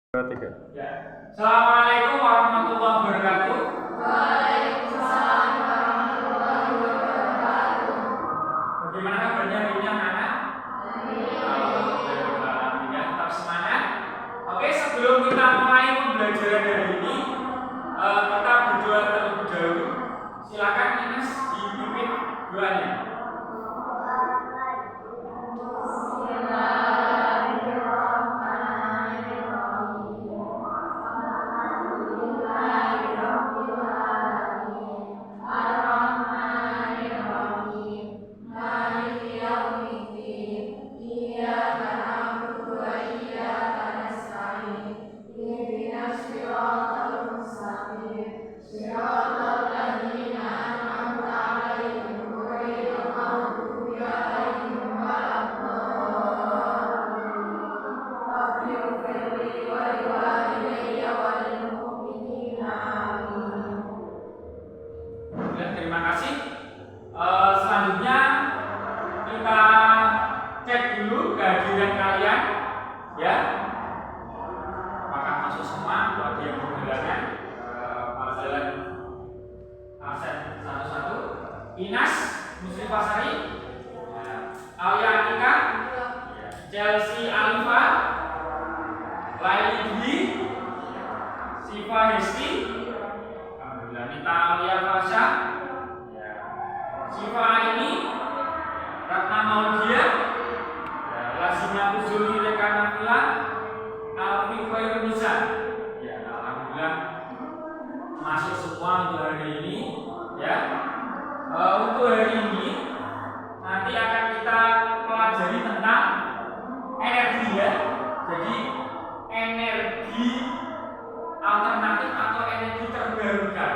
Tiga. Ya. Assalamualaikum warahmatullahi wabarakatuh. Waalaikumsalam warahmatullahi wabarakatuh. Bagaimana kabarnya hari ini anak-anak? Alhamdulillah, ya, tetap semangat. Oke, sebelum kita mulai pembelajaran hari ini, kita berdoa terlebih dahulu. Silakan Ines dipimpin doanya. Terima kasih. Selanjutnya kita cek dulu kehadiran kalian, ya. Apakah masuk semua? Kalau ada yang berhalangan, pelajaran absen satu-satu. Inas Musrifasari, Alia Atika, Chelsea Alifa, Laili Dwi, Siva Hesti, Nita Alia Fasha, Siva Aini, Ratna Maudia, Lazima Tuzuli Rekana Fila, Alfi Khairunisa. Ya, alhamdulillah masuk semua untuk hari ini, ya. Untuk hari ini nanti akan kita pelajari tentang energi, ya. Jadi energi alternatif atau energi terbarukan.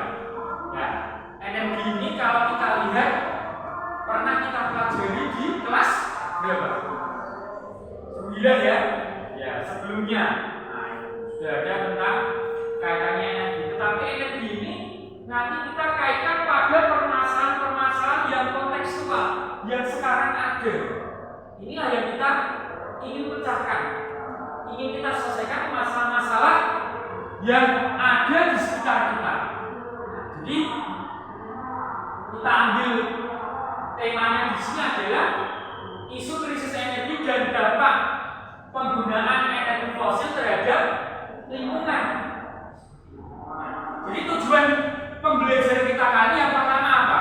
Ya, energi ini kalau kita lihat pernah kita pelajari di kelas berapa? 9, ya. Ya, sebelumnya. Nah, sudah ada tentang kaitannya energi. Tetapi energi ini nanti kita kaitkan pada permasalahan-permasalahan yang kontekstual yang sekarang ada. Inilah yang kita ingin pecahkan. Ingin kita selesaikan masalah-masalah yang ada di sekitar kita. Jadi kita ambil temanya di sini adalah isu krisis energi dan dampak penggunaan energi fosil terhadap lingkungan. Jadi tujuan pembelajaran kita kali yang pertama apa?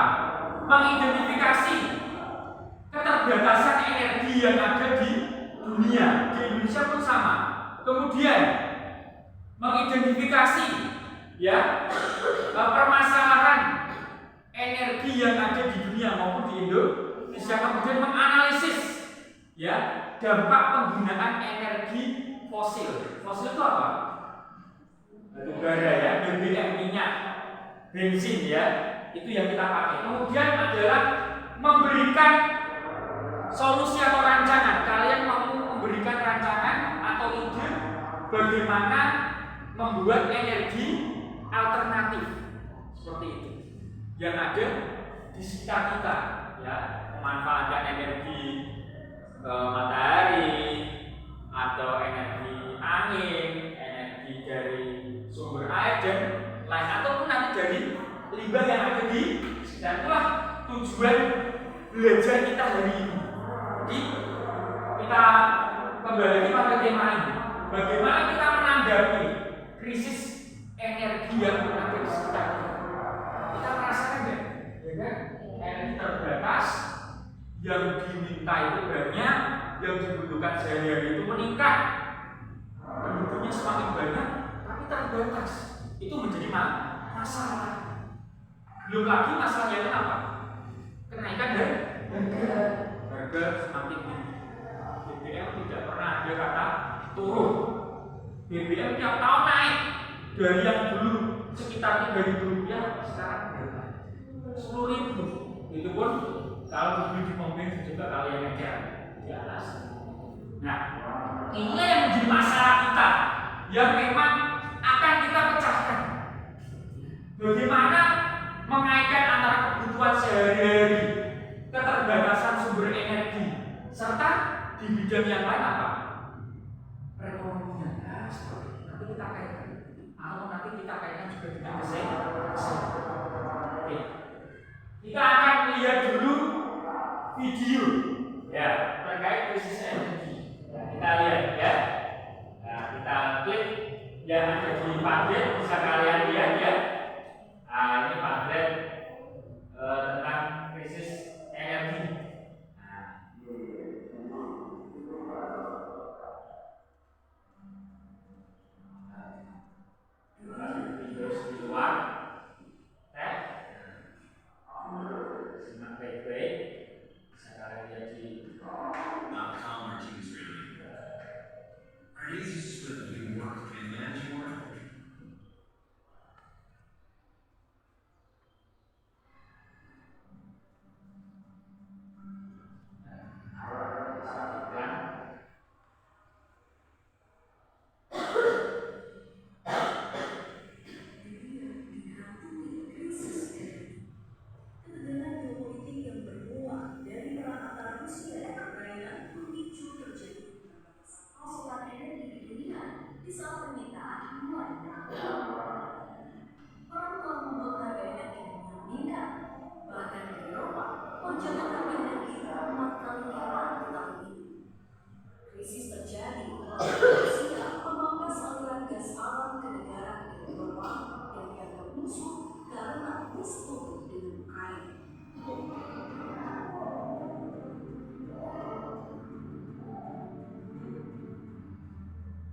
Mengidentifikasi keterbatasan energi yang ada di dunia, di Indonesia pun sama. Kemudian mengidentifikasi, ya, permasalahan energi yang ada di dunia maupun di Indonesia, kemudian menganalisis, ya, dampak penggunaan energi fosil. Fosil itu apa? Batu bara, ya, BBM, minyak, bensin, ya, itu yang kita pakai. Kemudian adalah memberikan solusi atau rancangan. Kalian mau memberikan rancangan atau ide bagaimana membuat energi alternatif seperti itu yang ada di sekitar kita, ya, memanfaatkan energi matahari atau energi angin, energi dari sumber air dan lain, ataupun nanti dari limbah yang ada di sekitar. Itulah tujuan belajar kita hari ini. Jadi kita kembali lagi pada tema ini. Bagaimana kita menanggapi krisis energi yang ada di sekitar kita? Kita merasakan, ya kan? Energi terbatas, yang diminta itu banyak, yang dibutuhkan sehari-hari itu meningkat, penduduknya semakin banyak, tapi terbatas. Itu menjadi masalah. Belum lagi masalahnya itu apa? Kenaikan harga semakin tinggi. BBM tidak pernah ada kata turun. BBM tiap tahun naik dari yang dulu sekitar Rp3.000, sekarang berapa? Rp10.000. Itu pun kalau dibeli di pom bensin juga kalian ngejar di atas. Nah, inilah yang menjadi masalah kita yang memang akan kita pecahkan. Bagaimana mengaitkan antara kebutuhan sehari-hari, keterbatasan sumber energi, serta di bidang yang lain apa? Perekonomian. Nah, seperti itu. Nanti kaitkan, atau nanti kita kaitkan juga dengan kesehatan. Oke, kita akan lihat dulu video ya terkait krisis energi. Ya, kita lihat ya. Nah, kita klik yang ada di pamflet, bisa kalian lihat ya. Nah, ini pamflet tentang krisis energi. Terus di luar, simak baik-baik. Bisa kalian lihat di. How calm our team is feeling. Our needs is split between work and managing work.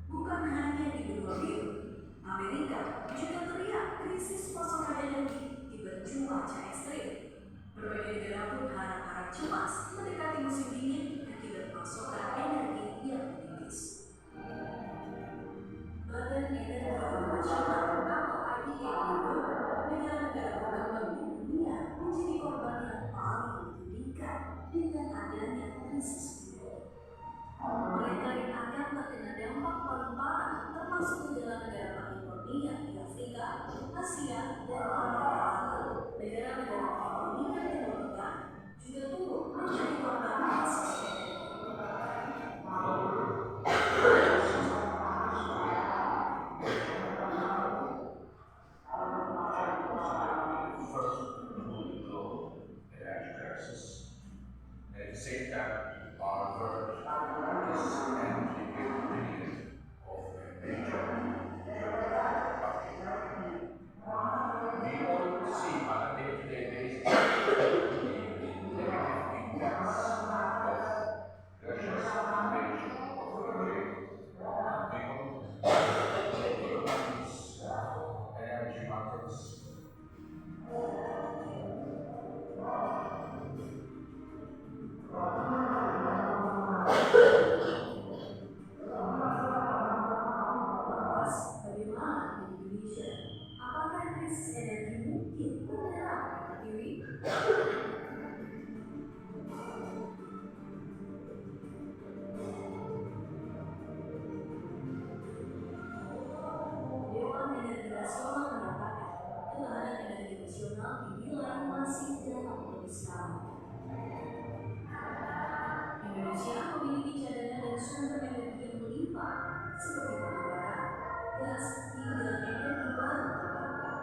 Bukan hanya di benua biru, Amerika juga teriak krisis pasokan energi dibenci cuaca ekstrim. Berbagai negara pun harap-harap cemas mendekati musim dingin akibat pasokan energi yang menipis. Badan Energi Internasional atau IEA menyebut negara-negara berkembang di dunia menjadi korban yang paling menyedihkan dengan adanya krisis ini. Mereka yang akan terkena dampak paling parah termasuk negara-negara pengekspor minyak di Afrika, Asia, dan Amerika Latin. Negara-negara ekonomi yang terbuka juga turut menjadi korban krisis energi. At the same time, our world is energy independent of a major geographic. We all see on a day-to-day basis the negative impacts of Russia's invasion of Ukraine on people, economies, energy markets. Lantas, bagaimana di Indonesia? Apakah krisis energi mungkin beneran berdiri? Dewan Energi Nasional menyatakan ketahanan energi nasional dinilai masih dalam kondisi aman. Indonesia memiliki cadangan dan sumber energi yang melimpah seperti batu bara, gas, hingga energi baru terbarukan.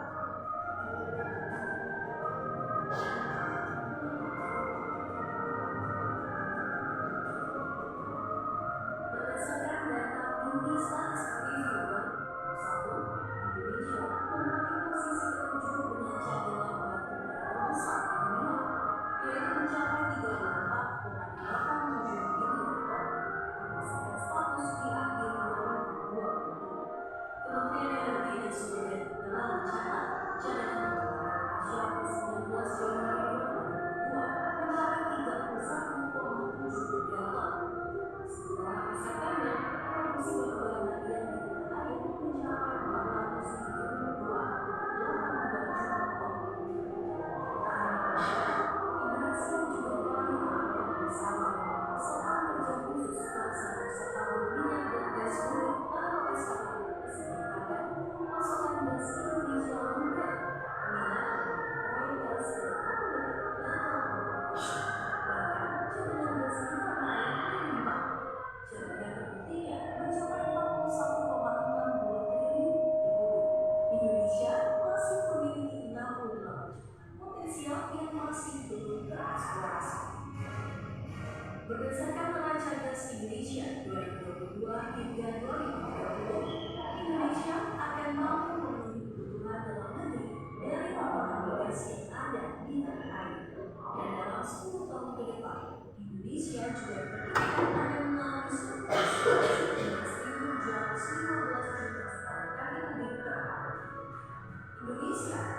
Berdasarkan data Indisat Review 2021, Indonesia menempati posisi ke-7 dengan cadangan batu bara terbesar di dunia, yaitu mencapai 34,87 miliar ton berdasarkan status di akhir 2020. Kementerian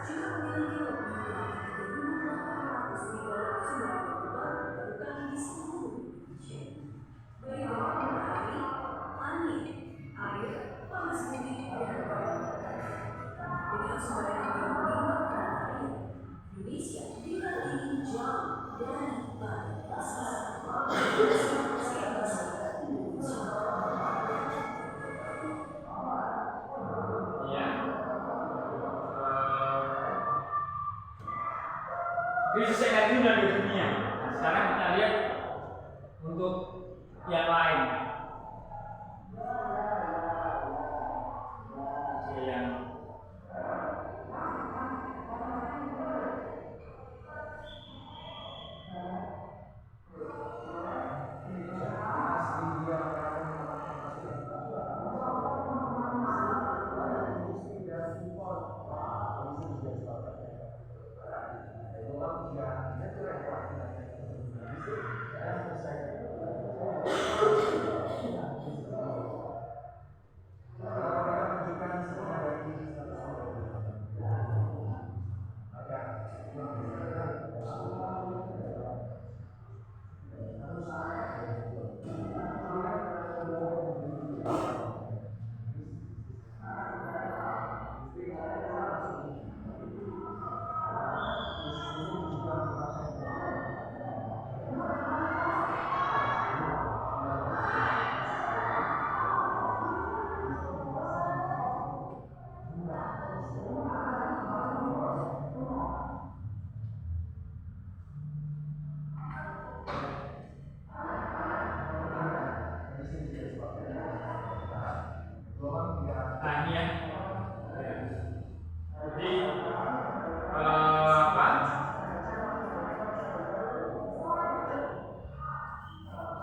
juga memiliki lebih dari 3.800 gigawatt sumber energi baru terbarukan di seluruh Indonesia. Baik berupa matahari, angin, air, panas bumi, dan tenaga matahari. Dengan sumber energi yang berimbang pada air, Indonesia dibandingin jauh dari batas krisis energi di dunia. Nah, sekarang kita lihat untuk yang lain. Yang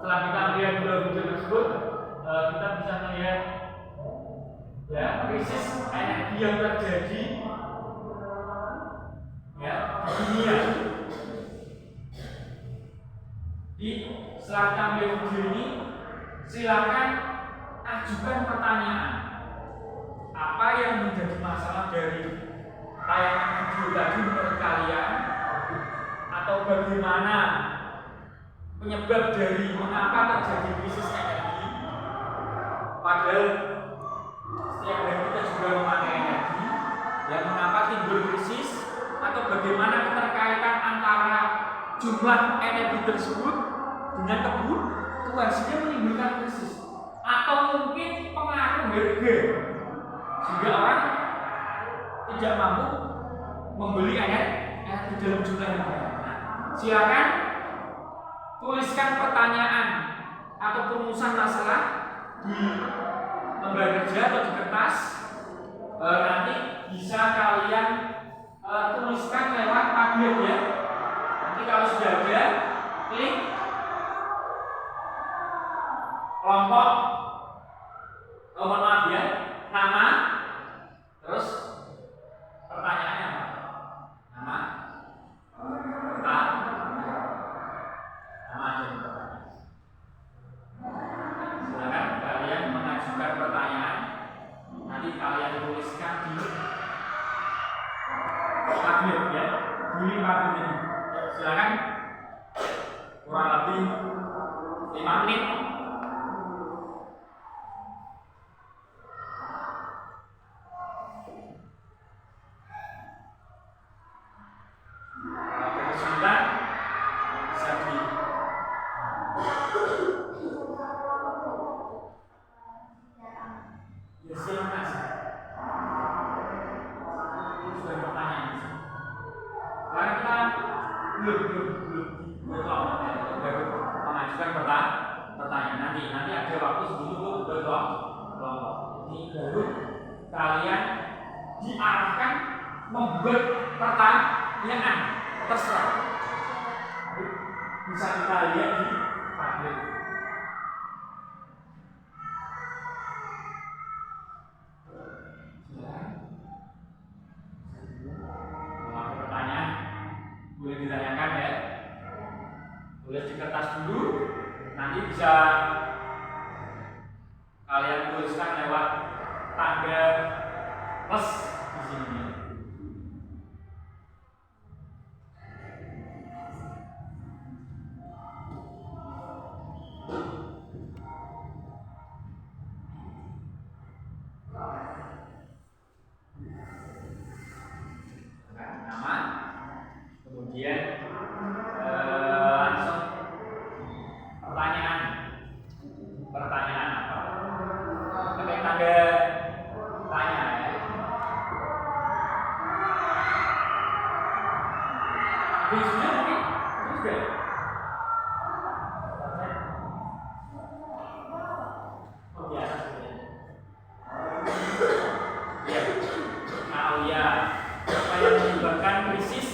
setelah kita melihat dua video tersebut, kita bisa melihat ya krisis energi yang terjadi ya di dunia. Setelah kita melihat video ini, silakan ajukan pertanyaan. Apa yang menjadi masalah dari tayangan video tadi menurut kalian? Atau bagaimana penyebab dari mengapa terjadi krisis energi? Padahal setiap hari kita juga memakai energi. Yang mengapa timbul krisis? Atau bagaimana keterkaitan antara jumlah energi tersebut dengan kebutuhan menimbulkan krisis? Atau mungkin pengaruh harga sehingga orang tidak mampu membeli energi dalam jumlah yang banyak. Silakan tuliskan pertanyaan atau perumusan masalah di lembar kerja atau di kertas. Nanti bisa kalian tuliskan lewat Padlet ya. Nanti kalau sudah ada, klik kelompok, mohon maaf ya, nama, terus pertanyaannya apa? Nama aja pertanyaan. Silakan kalian mengajukan pertanyaan. Nanti kalian tuliskan di Padlet ya, di Padlet ini. Silakan kurang lebih 5 menit. Pertanyaan nanti ada waktu sebelum kelompok ini baru kalian diarahkan membuat pertanyaan terserah. Bisa kita lihat di Padlet. Kalau ada pertanyaan boleh ditanyakan ya. Tulis di kertas dulu, nanti bisa kalian tuliskan lewat tanda plus di sini. Di sini mungkin juga. Oh biasa sebenarnya. Ya, ya. Apa yang menyebabkan krisis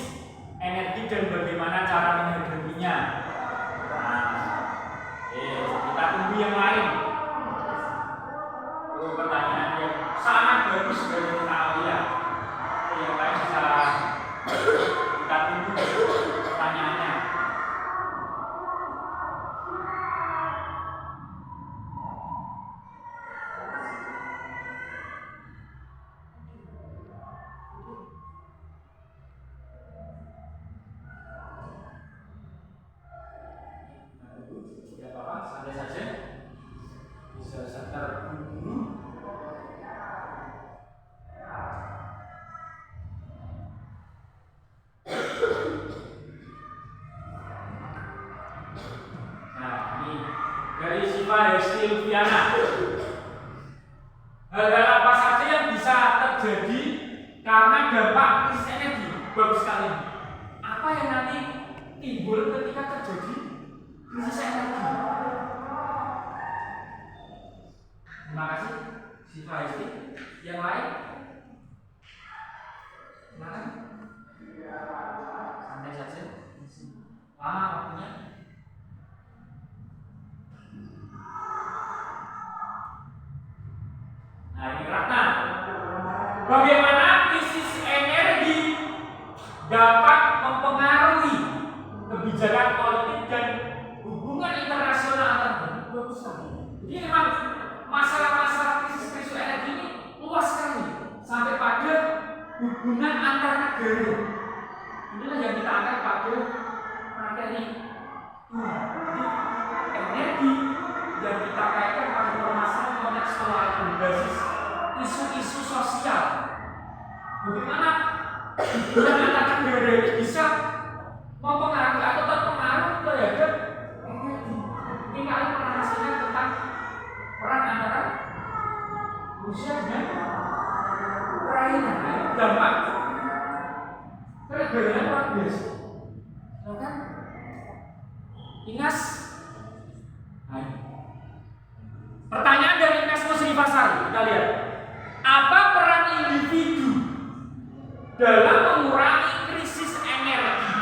energi dan bagaimana cara menghadapinya? Kita tunggu yang lain. Pertanyaan yang sangat bagus dari Aulia. Yang lain bisa kita tunggu pertanyaannya. Tidak apa-apa, santai saja. Bisa sebentar dulu. Nah, ini dari Siva Hesti Lufiana. Hal-hal apa saja yang bisa terjadi karena dampak krisis energi? Bagus sekali. Apa yang nanti timbul ketika terjadi krisis energi? Terima kasih, Siva Hesti. Yang lain? Silakan. Santai saja. Lama waktunya. Nah, ini Ratna. Bagaimana krisis energi dapat mempengaruhi kebijakan politik dan hubungan internasional antar negara? Bagus sekali. Jadi memang masalah-masalah krisis energi ini luas sekali sampai pada hubungan antar negara. Inilah yang kita angkat pada materi. Jadi energi yang kita kaitkan pada permasalahan kontekstual berbasis isu-isu sosial. Bagaimana hubungan antar negara ini bisa mempengaruhi atau terpengaruh terhadap energi. Ini kalian pernah hasilnya tentang perang antara Rusia dengan Ukraina. Dampak kenegaraan luar biasa. Kan? Inas. Hai. Pertanyaan dari Inas Musrifasari. Kita lihat. Apa peran individu dalam mengurangi krisis energi?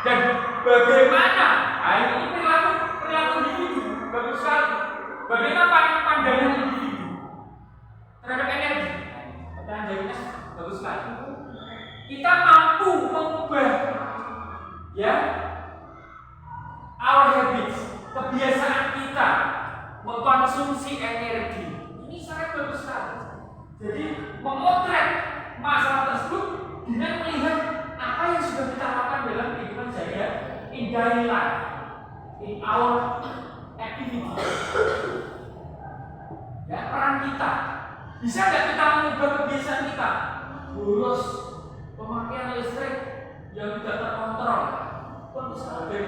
Dan bagaimana? Ini perilaku individu. Bagus sekali. Bagaimana pandangan individu terhadap energi? Pertanyaan dari Inas bagus sekali. Kita mampu mengubah our habits, kebiasaan kita mengkonsumsi energi. Ini sangat bagus sekali. Jadi memotret masalah tersebut dengan melihat apa yang sudah kita lakukan dalam kehidupan sehari-hari, in daily life, in our activity. Ya, peran kita. Bisa nggak kita mengubah kebiasaan kita? Boros pemakaian listrik yang tidak terkontrol. Tentu sebagai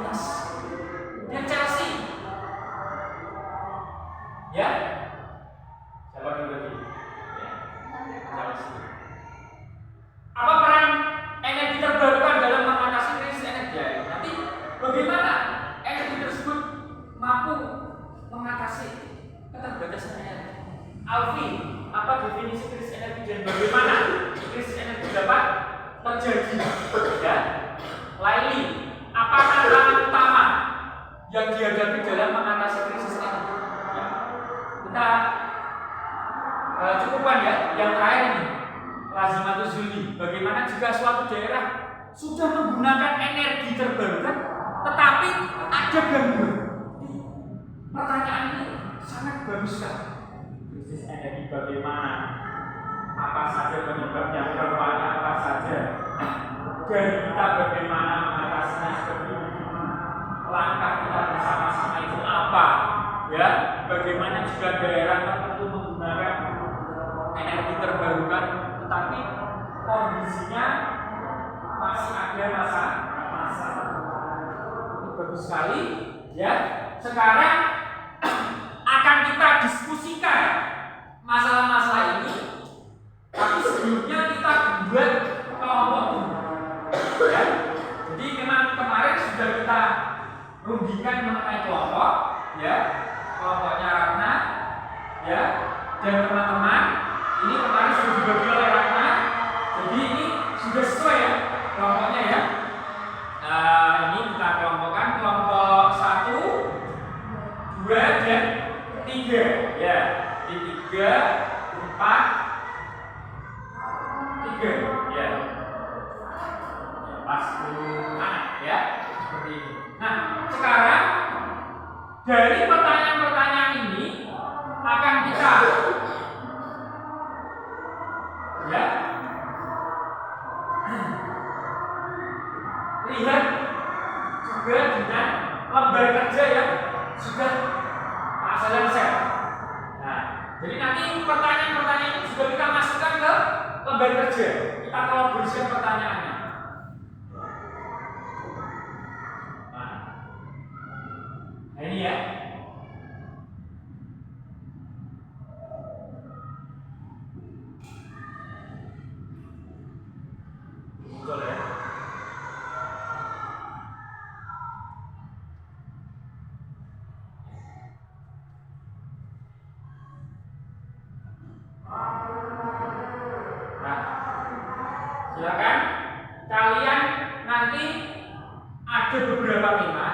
Inas dan Chelsea. Ya, siapa dulu lagi? Ya, Chelsea. Apa peran energi terbarukan dalam mengatasi krisis energi? Nanti bagaimana energi tersebut mampu mengatasi keterbatasan energi? Alfi, apa definisi krisis energi dan bagaimana krisis energi dapat terjadi? Ya, Laili, apa tantangan utama yang dihadapi dalam mengatasi krisis energi? Ya, kita cukupkan ya. Yang terakhir ini, Lazimatus Zuli. Bagaimana jika suatu daerah sudah menggunakan energi terbarukan, tetapi ada gangguan? Pertanyaan ini sangat bagus sekali. Krisis energi bagaimana? Apa saja penyebabnya? Dampaknya apa saja? Dan kita bagaimana mengatasinya seperti ini? Langkah kita bersama-sama itu apa? Ya, bagaimana jika daerah tertentu menggunakan energi terbarukan, tetapi kondisinya masih ada masalah. Ini bagus sekali, ya. Sekarang akan kita diskusikan masalah-masalah ini, tapi sebelumnya kita buat ya. Dan teman-teman, ini kemarin sudah dibagi oleh Ratna, jadi ini sudah sesuai ya kelompoknya ya. Ini kita kelompokkan kelompok 1, 2, dan 3 ya. Di 3, 4, 3 ya. Pas anak ya, seperti ini. Nah, sekarang dari pertanyaan-pertanyaan ini akan kita ya lihat juga dengan lembar kerja yang sudah Pak Salan share. Nah, jadi nanti pertanyaan-pertanyaan ini juga kita masukkan ke lembar kerja. Kita kolaborasikan pertanyaannya. Nah, ini ya. Betul ya. Nah, silakan kalian nanti ada beberapa tema,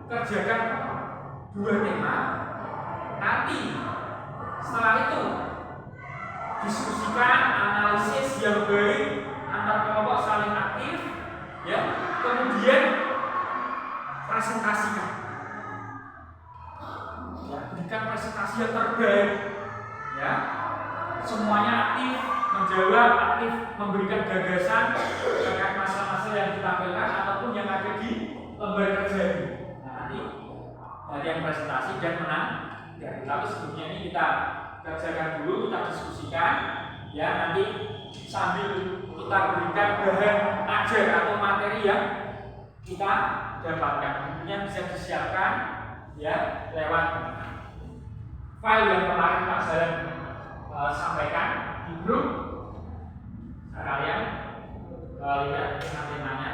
kerjakan 2 tema. Nanti setelah itu diskusikan analisis yang baik antar kelompok saling aktif ya, kemudian presentasikan ya, berikan presentasi yang terbaik ya, semuanya aktif menjawab, aktif memberikan gagasan terkait masalah-masalah yang ditampilkan ataupun yang ada di lembar kerja ini. Nah, nanti dari yang presentasi dan menang ya, tapi sebelumnya ini kita kerjakan dulu, kita diskusikan ya, nanti sambil kita berikan bahan ajar atau materi yang kita dapatkan. Tentunya bisa disiapkan ya lewat file yang kemarin Pak Salan sampaikan di grup. Kalian lihat temanya.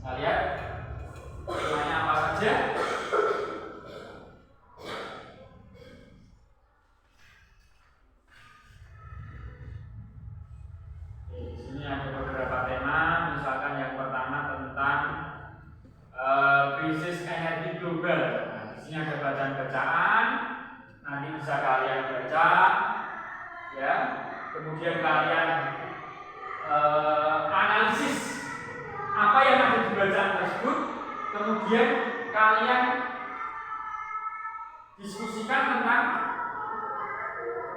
Kita lihat temanya apa saja. Di sini ada beberapa tema, misalkan yang pertama tentang krisis energi global. Nah, di sini ada bacaan-bacaan, nanti bisa kalian baca, ya. Kemudian kalian analisis apa yang ada di bacaan tersebut, kemudian kalian diskusikan tentang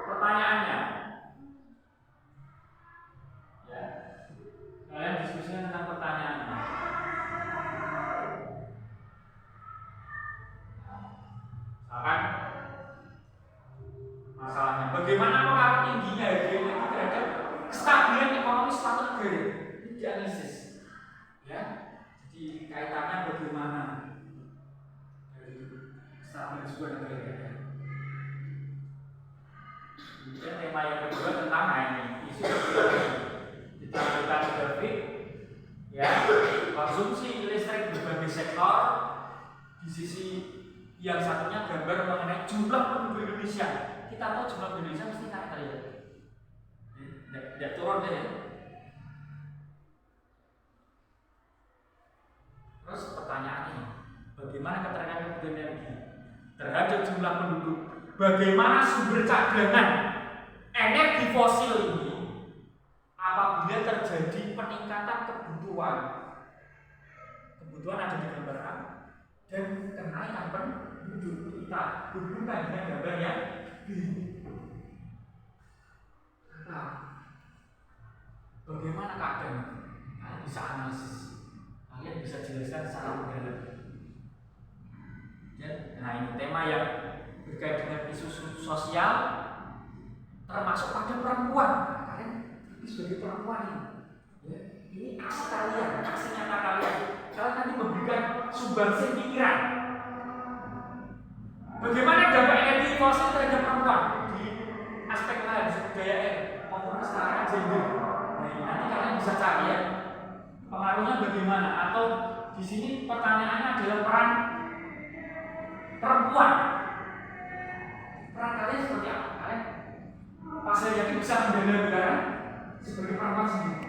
pertanyaannya. Ya, kalian diskusikan tentang pertanyaannya. Misalkan masalahnya, bagaimana pengaruh tingginya harga energi terhadap kestabilan ekonomi suatu negara? Ini dianalisis. Ya, jadi kaitannya bagaimana dari stabilitas sebuah negara. Kemudian tema yang kedua tentang ini isu ditampilkan grafik ya, konsumsi listrik berbagai sektor. Di sisi yang satunya gambar mengenai jumlah penduduk Indonesia. Kita tahu jumlah penduduk Indonesia mesti naik kali ya, tidak turun deh ya. Terus pertanyaannya, bagaimana keterangan kebutuhan energi terhadap jumlah penduduk? Bagaimana sumber cadangan energi fosil ini apabila terjadi peningkatan kebutuhan? Kebutuhan ada di gambar A dan kenaikan penduduk. Kita hubungkan dengan gambar yang B. Nah, bagaimana keadaan? Kalian bisa analisis. Kalian bisa jelaskan secara mendalam. Nah, ini tema yang berkait dengan isu sosial, termasuk pada perempuan. Kalian sebagai perempuan ini aksi kalian, aksi nyata kalian. Kalian nanti memberikan sumbangsi pikiran. Bagaimana dampak energi fosil terhadap perempuan di aspek lain? kesetaraan gender. Nah, nanti kalian bisa cari ya pengaruhnya bagaimana, atau di sini pertanyaannya adalah peran perempuan. Peran kalian seperti apa? Kalian pas saya yakin bisa membela negara sebagai perempuan sendiri.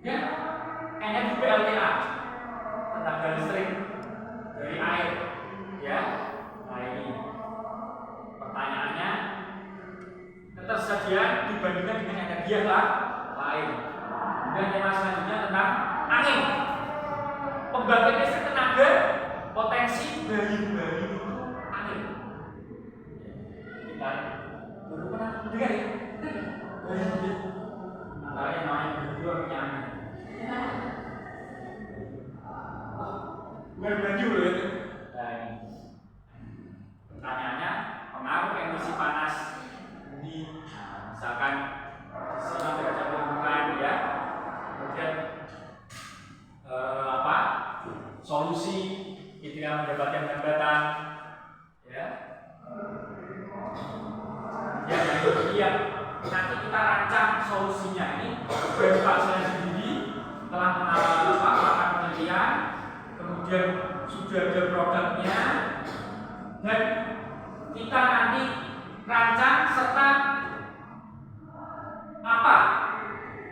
Ya, energi PLTA, tenaga listrik dari air. Ya, nah ini pertanyaannya, ketersediaan dibandingkan dengan energi yang lain. Dan tema selanjutnya tentang angin. Pembangkit listrik tenaga potensi bayi-bayi itu angin. Kita baru pernah dengar ya? Bayi-bayi. Antara yang namanya berdua punya angin. Bukan baju loh itu. Nah, ini. Pertanyaannya, pengaruh emisi panas bumi. Nah, misalkan sisi derajat lingkungan ya. Kemudian solusi ketika mendapatkan hambatan ya. Ya, yang nanti kita rancang solusinya ini dari Pak saya sendiri telah melakukan penelitian, kemudian sudah ada produknya, dan kita nanti rancang serta apa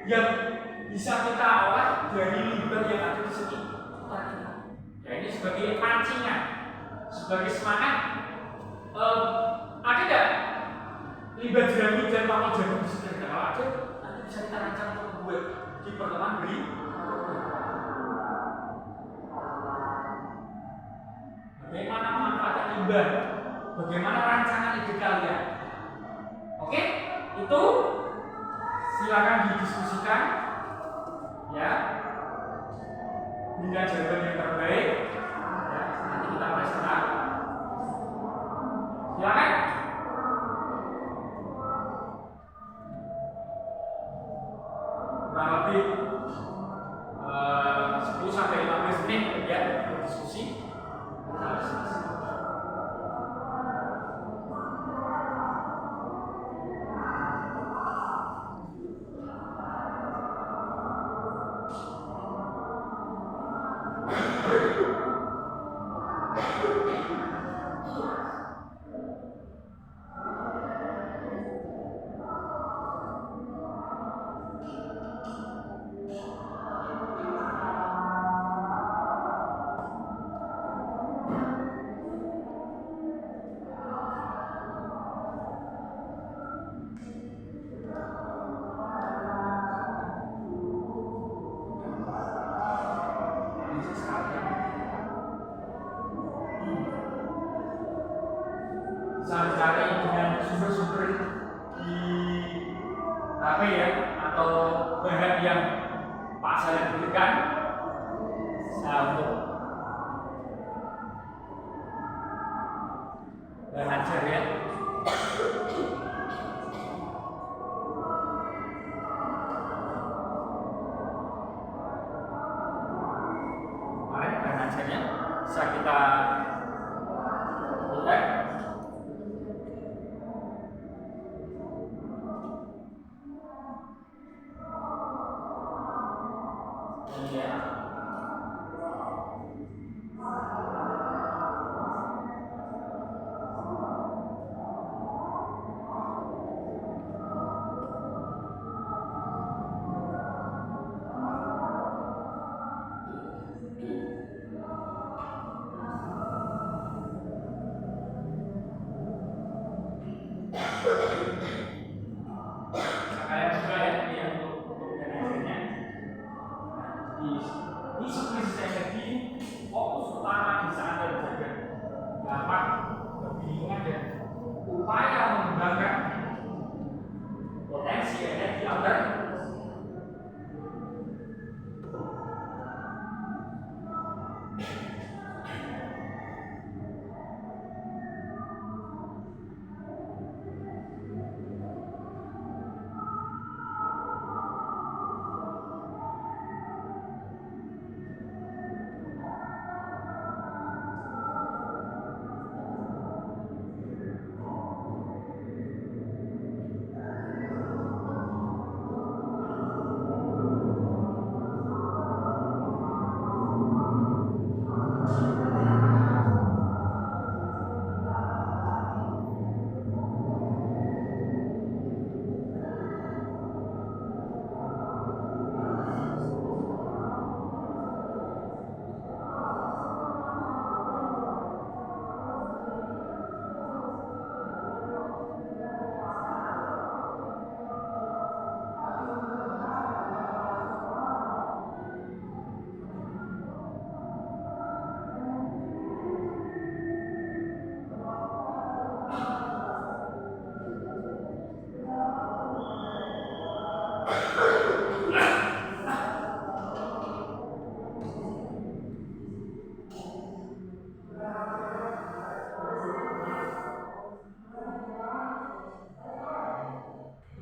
yang bisa kita olah dari limbah yang ada di sini. Ya, ini sebagai pancingan, sebagai semangat. Ada nggak limbah jerami dan pamol jagung di sini? Kalau ada, nanti bisa kita rancang untuk membuat di pertemuan berikutnya. Bagaimana memanfaatkan limbah? Bagaimana rancangan ide kalian? Oke, itu silakan didiskusikan. Ya, berikan jawaban yang terbaik. Ya, nanti kita presentasi. Silakan. Kurang lebih 10 sampai 15 menit ya berdiskusi. Bisa dicari dengan sumber-sumber di HP ya, atau bahan yang Pak saya berikan. Nah, untuk bahan ajar ya. Mari bahan ajarnya bisa kita lihat.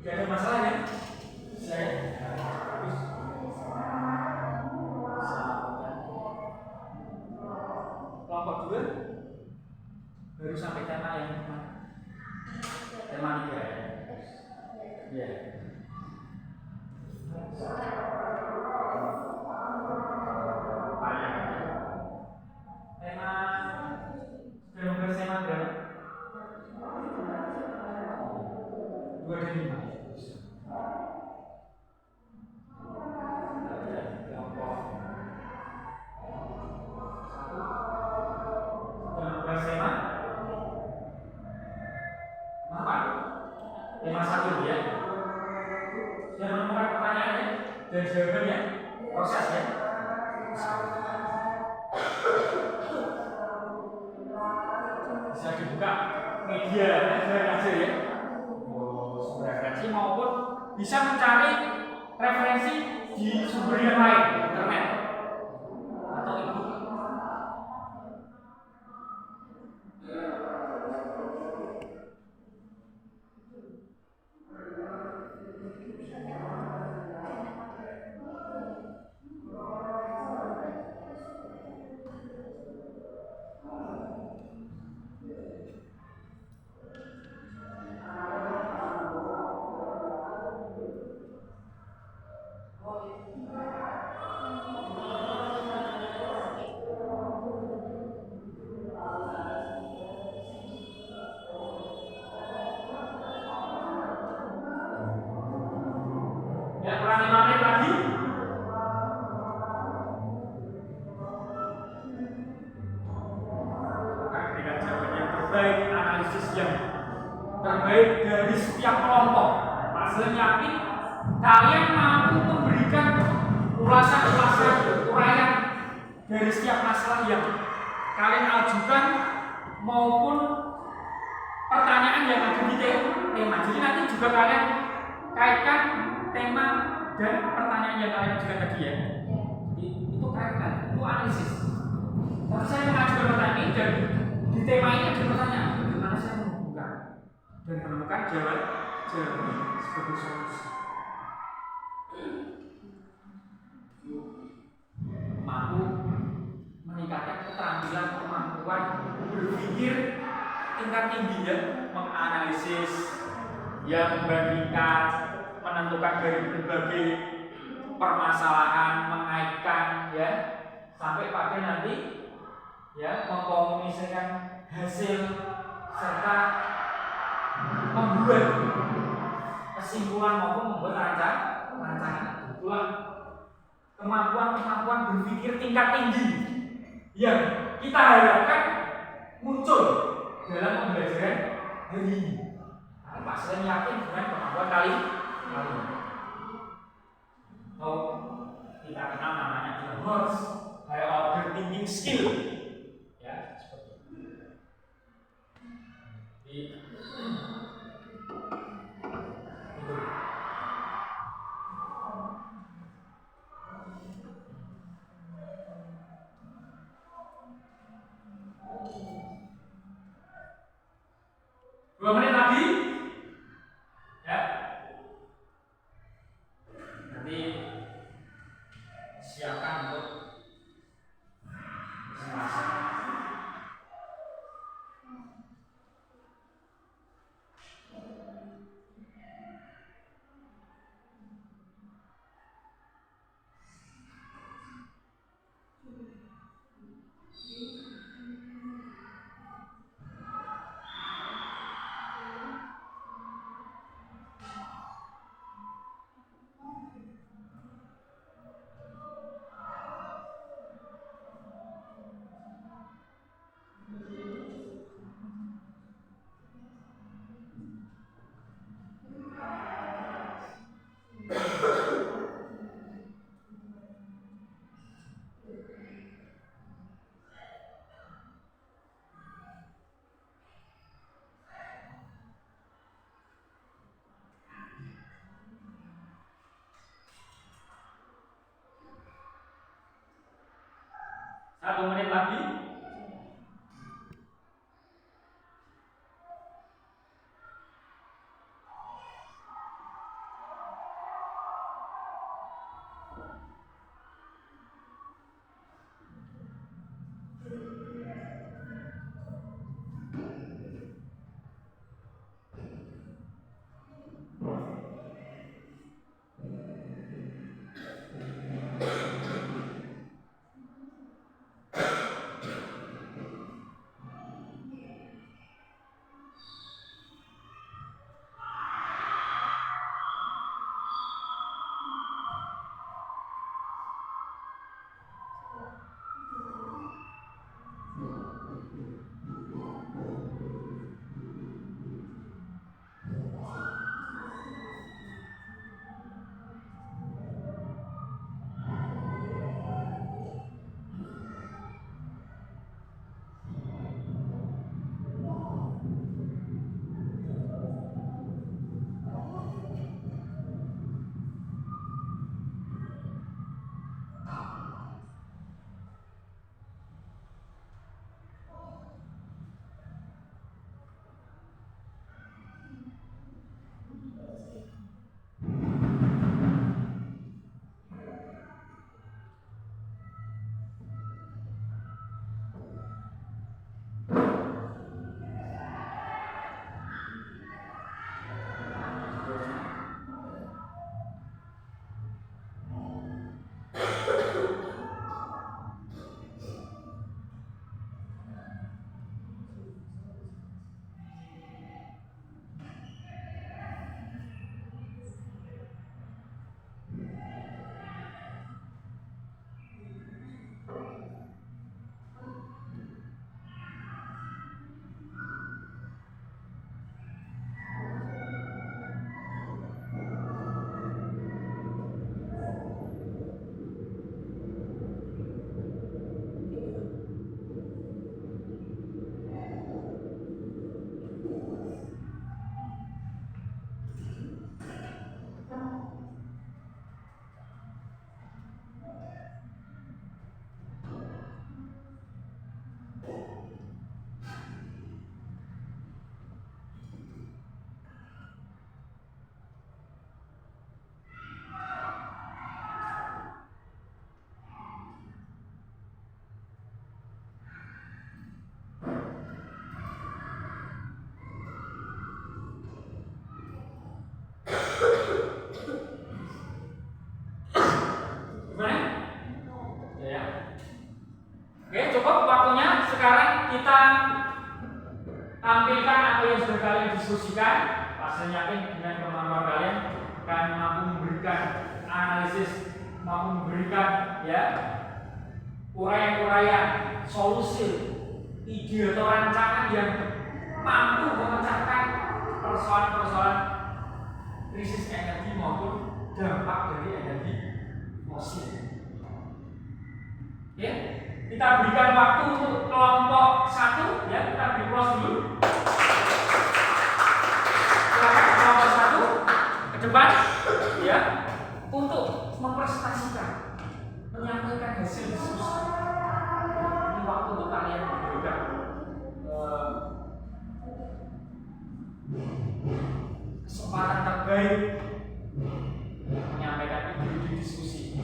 Gak ada masalah ya? Saya bagus. Kelompok 2 baru sampai tema yang mana? Tema 3 ya? Iya. Tema sudah membahas tema berapa? 2 dan 5. Tema 1 ya. Sudah menemukan pertanyaannya dan jawabannya, proses ya. Bisa dibuka media referensi ya. Sumber referensi maupun bisa mencari referensi di sumber yang lain, internet atau e-book. Ya, kurang 5 menit lagi. Akan berikan jawaban yang terbaik, analisis yang terbaik dari setiap kelompok. Saya yakin kalian mampu memberikan ulasan-ulasan uraian dari setiap masalah yang kalian ajukan maupun pertanyaan yang ada di tema. Jadi nanti juga kalian kaitkan tema dan pertanyaan yang kalian ajukan tadi ya. Jadi itu kaitkan, itu analisis. Tapi saya mengajukan pertanyaan ini dan di tema ini ada pertanyaan bagaimana saya menghubungkan dan menemukan jawaban sebagai solusi. Mampu meningkatkan keterampilan kemampuan berpikir tingkat tinggi ya, menganalisis, ya membandingkan, menentukan dari berbagai permasalahan, mengaitkan ya sampai pada nanti ya mengkomunikasikan hasil serta membuat kesimpulan maupun membuat rancangan. Itulah kemampuan berpikir tingkat tinggi yang kita harapkan muncul dalam pembelajaran hari ini. Pak Selain yakin dengan kemampuan kali ini. Oh, kita kenal namanya HOTS, High Order Thinking Skill. Ya, seperti itu. Dua menit lagi, ya. Nanti siapkan untuk masing-masing. Satu menit lagi. mendiskusikan, saya yakin dengan kemampuan kalian akan mampu memberikan analisis, mampu memberikan ya uraian-uraian, solusi, ide atau rancangan yang mampu memecahkan persoalan-persoalan krisis energi maupun dampak dari energi fosil. Ya, kita berikan waktu untuk kelompok 1 ya, kita beri close dulu. Silakan kelompok 1 ke depan ya untuk mempresentasikan, menyampaikan hasil diskusi. Ini waktu untuk kalian memberikan kesempatan terbaik menyampaikan ide-ide diskusi.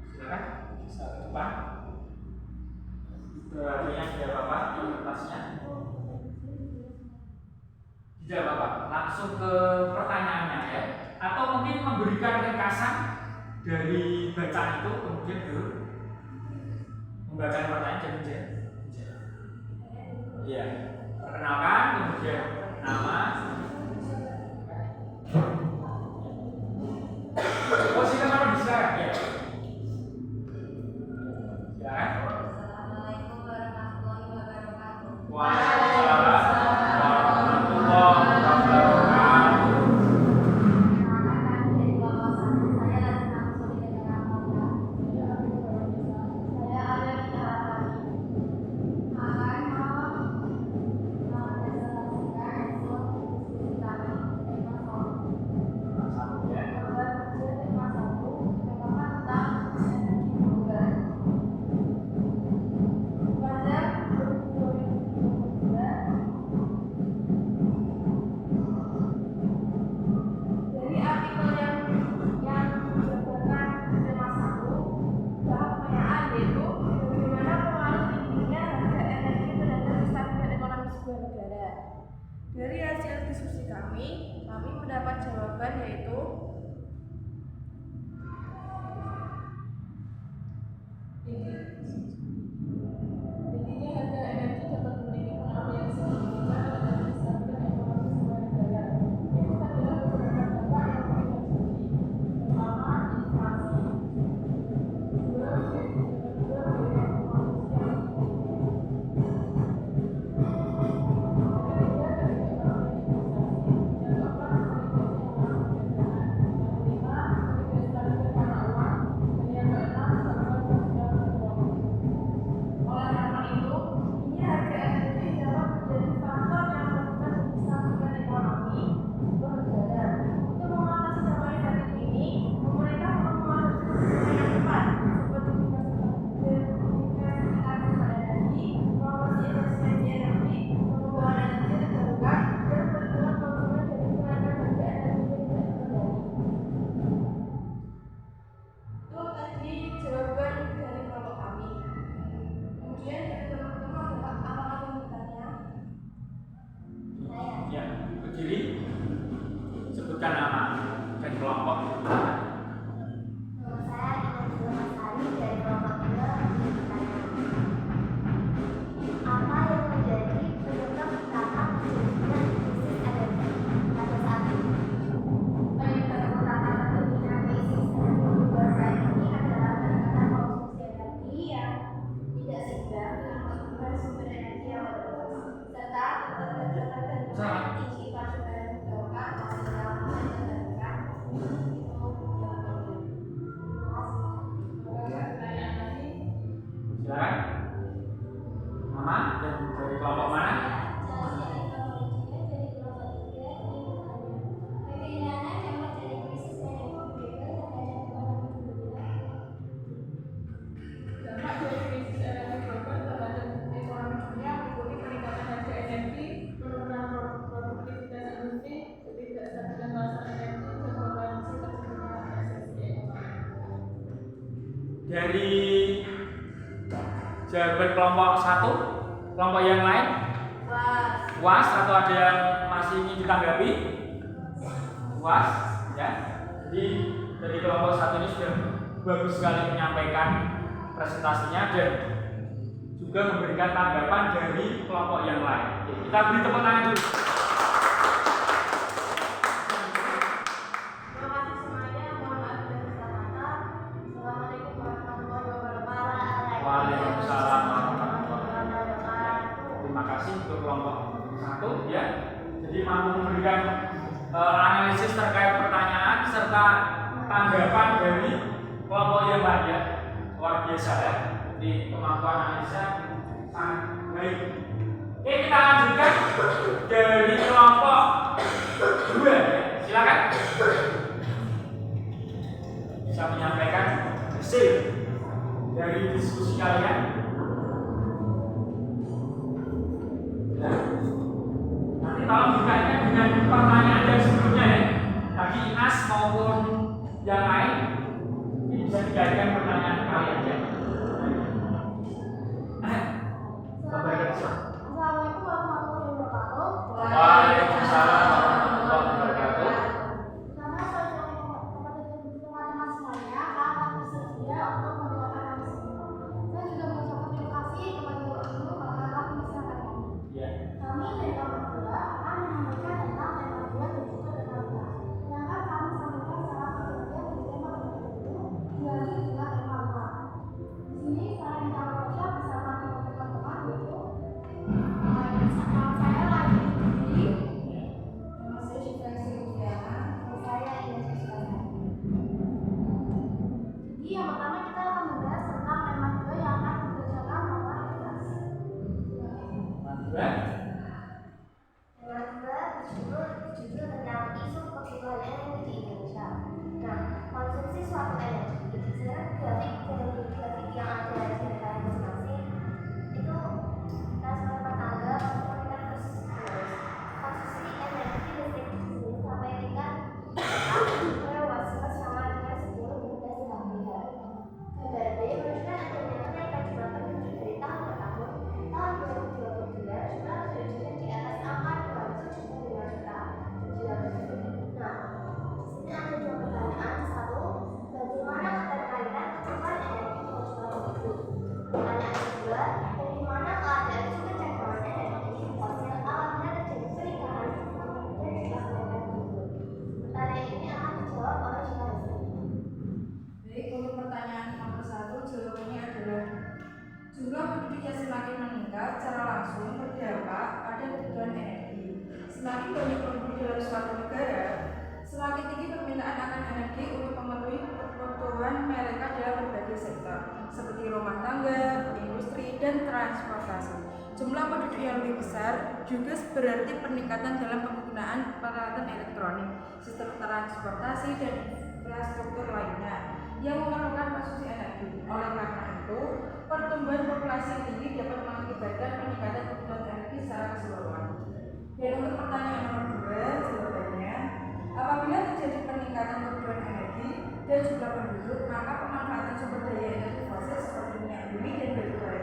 Silakan bisa ke depan. Berartinya tidak apa-apa presentasinya. Tidak apa-apa, langsung ke pertanyaannya ya. Atau mungkin memberikan ringkasan dari bacaan itu kemudian ke membacakan pertanyaan jadi iya, perkenalkan kemudian nama. Oh, silakan diserahkan ya. Silakan. Assalamualaikum warahmatullahi wabarakatuh. Waalaikumsalam warahmatullahi wabarakatuh. Perkenalkan dari kelompok 1, saya Lasina Kusuli Negara Maula. Saya ada di Tahapan. Hai, mau presentasikan hasil diskusi kami tema 1. Ya. Tema 1 tentang energi perubahan. Pada 2022, dari artikel yang dijabarkan tema 1 bahwa pertanyaan yaitu bagaimana pengaruh tingginya harga energi terhadap kestabilan ekonomi sebuah negara. Dari hasil diskusi kami mendapat jawaban yaitu tingginya harga energi dapat memiliki pengaruh yang signifikan terhadap kestabilan ekonomi sebuah negara. Berikut adalah beberapa dampak yang dapat terjadi. Pertama, inflasi. Kedua, biaya produksi yang oleh karena itu, ini harga energi dapat menjadi faktor yang berperan untuk kestabilan ekonomi sebuah negara. Untuk mengatasi dampak negatif ini, pemerintah perlu mengambil kebijakan yang tepat seperti diversifikasi sumber energi, promosi efisiensi energi, pengembangan energi terbarukan, dan perlindungan konsumen dari kenaikan harga energi yang tidak terkendali. Itu tadi jawaban dari kelompok kami. Kemudian dari teman-teman adalah apakah yang bertanya? Saya. Ya, berdiri, sebutkan nama dan kelompok. Nama saya Indah Masari dari kelompok 2 bertanya. Apa yang menjadi penyebab utama terjadinya krisis energi pada saat ini? Penyebab utama terjadinya krisis energi pada saat ini adalah peningkatan konsumsi energi yang tidak seimbang dengan pertumbuhan sumber energi yang berkembang, serta ketergantungan tinggi pada bahan terbarukan hasil yang mulai terbarukan. Itu jawabannya. Terima kasih. Silakan. Nama dan dari kelompok mana? Dampak dari krisis energi global terhadap ekonomi dunia meliputi peningkatan harga energi, penurunan produktivitas industri, ketidakstabilan pasar energi, dan potensi terjadinya resesi ekonomi. Dari jawaban kelompok 1, kelompok yang lain? Was atau ada yang masih ingin ditanggapi? Was, ya. Jadi dari kelompok 1 ini sudah bagus sekali menyampaikan presentasinya dan juga memberikan tanggapan dari kelompok yang lain. Oke, kita beri tepuk tangan dulu. analisis terkait pertanyaan serta tanggapan dari kelompok yang lain ya. Luar biasa ya. Jadi kemampuan analisa sangat baik. Oke, kita lanjutkan dari kelompok 2 ya. Silakan bisa menyampaikan hasil dari diskusi kalian. Ya. Nanti tolong dikaitkan dengan pertanyaan yang sebelumnya ya. Tadi Inas maupun yang lain ini bisa dikaitkan pertanyaan kalian ya. Assalamualaikum warahmatullahi wabarakatuh. Waalaikumsalam warahmatullahi wabarakatuh. Karena saya teman-teman semuanya akan bersedia untuk mendengarkan kami semua. Saya juga mengucapkan terima kasih kepada guru karena telah mengisahkan kami. Ya. Kami dari kelompok 2 akan menyampaikan tentang tema 2 dan juga tema 5. Yang akan kami sampaikan secara berbeda dari tema 1 dibagi dengan tema 5. Di sini saya minta workshop bersama teman-teman yaitu saya lagi di nama saya Syifa Sylviana dan saya Ines Susanna. Jadi yang pertama kita akan membahas tentang tema 2 yang akan dibacakan oleh kelas. Tema 2 berjudul tentang isu kebutuhan energi di Indonesia. Nah, konsumsi suatu energi berdasarkan grafik yang ada di negara masing-masing itu transfer tetangga menurunkan konsumsi energi listrik di sini sampai tingkat was sama dengan 10 hingga 9 Gambar B menunjukkan adanya kenaikan jumlah penduduk dari tahun ke tahun. Tahun 2022 jumlah penduduknya di atas angka 275 juta. Nah, di sini ada dua pertanyaan. Satu, bagaimana keterkaitan kebutuhan energi dengan jumlah penduduk? Pertanyaan kedua, bagaimana keadaan sumber cadangan energi fosil apabila terjadi peningkatan jumlah penduduk dan jumlah kenaikan penduduk? Pertanyaan ini akan dijawab oleh Syifa. Baik, untuk pertanyaan nomor 1, jawabannya adalah jumlah penduduk yang semakin meningkat secara langsung berdampak pada kebutuhan energi. Semakin banyak penduduk dalam suatu negara, semakin tinggi permintaan akan energi untuk memenuhi kebutuhan mereka dalam berbagai sektor, seperti rumah tangga, industri, dan transportasi. Jumlah penduduk yang lebih besar juga berarti peningkatan dalam penggunaan peralatan elektronik, sistem transportasi, dan infrastruktur lainnya yang memerlukan konsumsi energi. Oleh karena itu, pertumbuhan populasi yang tinggi dapat mengakibatkan peningkatan kebutuhan energi secara keseluruhan. Dan untuk pertanyaan nomor 2, jawabannya, apabila terjadi peningkatan kebutuhan energi dan jumlah penduduk, maka pemanfaatan sumber daya energi fosil seperti minyak bumi dan batu bara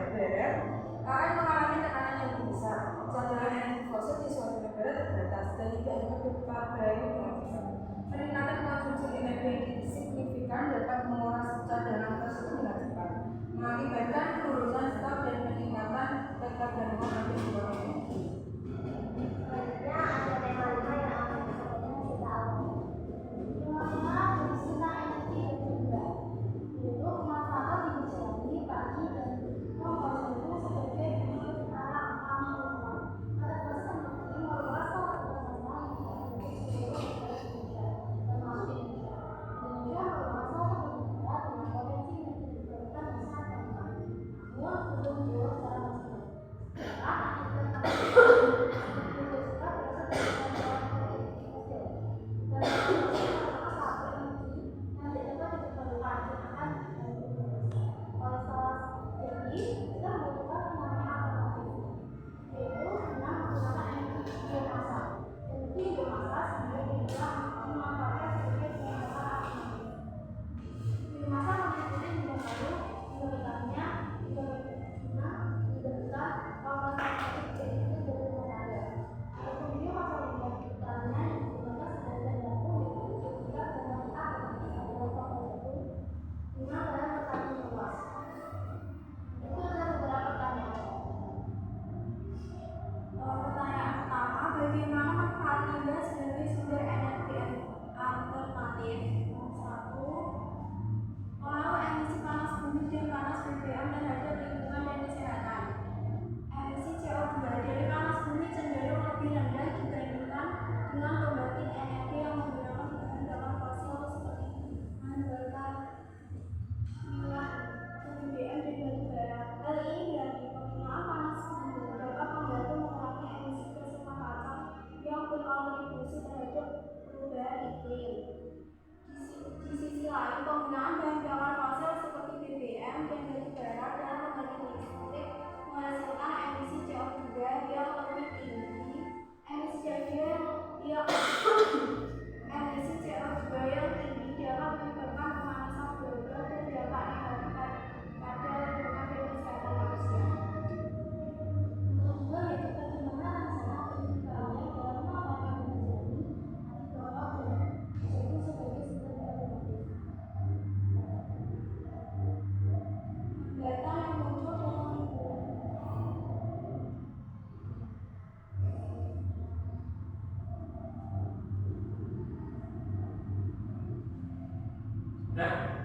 akan mengalami tekanan yang lebih besar. Cadangan energi fosil di suatu negara terbatas dan tidak dapat diperbarui dengan cepat. Peningkatan konsumsi energi yang signifikan dapat menguras cadangan tersebut dengan cepat, mengakibatkan penurunan stok dan peningkatan ketergantungan pada sumber energi. Selanjutnya ada tema 5 yang akan kita alami. Tema 5 berisi tentang energi kedua, yaitu manfaat di berjalan pagi dan memperolehnya sebagai bentuk alam. Pada proses yang merupakan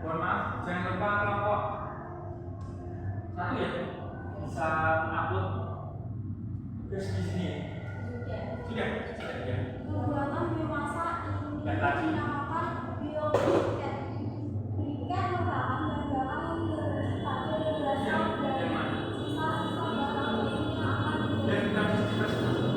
Mohon maaf, jangan lupa kelompok 1 ya bisa upload tugas di sini ya. Sudah ya. Pembuatan biomasa ini Dan tadi dinamakan biobriket. Briket merupakan bahan bakar yang berasal dari sisa-sisa bahan ini yang akan dan tadi dipresentasi.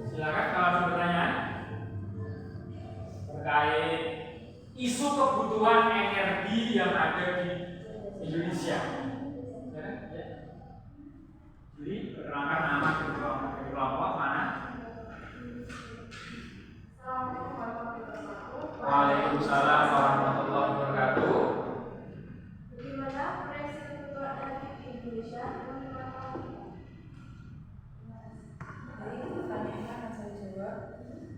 Silakan kalau ada pertanyaan terkait isu kebutuhan energi yang ada di Indonesia. Ya. Jadi perkenalkan nama dari kelompok mana? Waalaikumsalam warahmatullahi wabarakatuh. Bagaimana proyeksi kebutuhan energi di Indonesia? Jadi pertanyaannya akan saya jawab.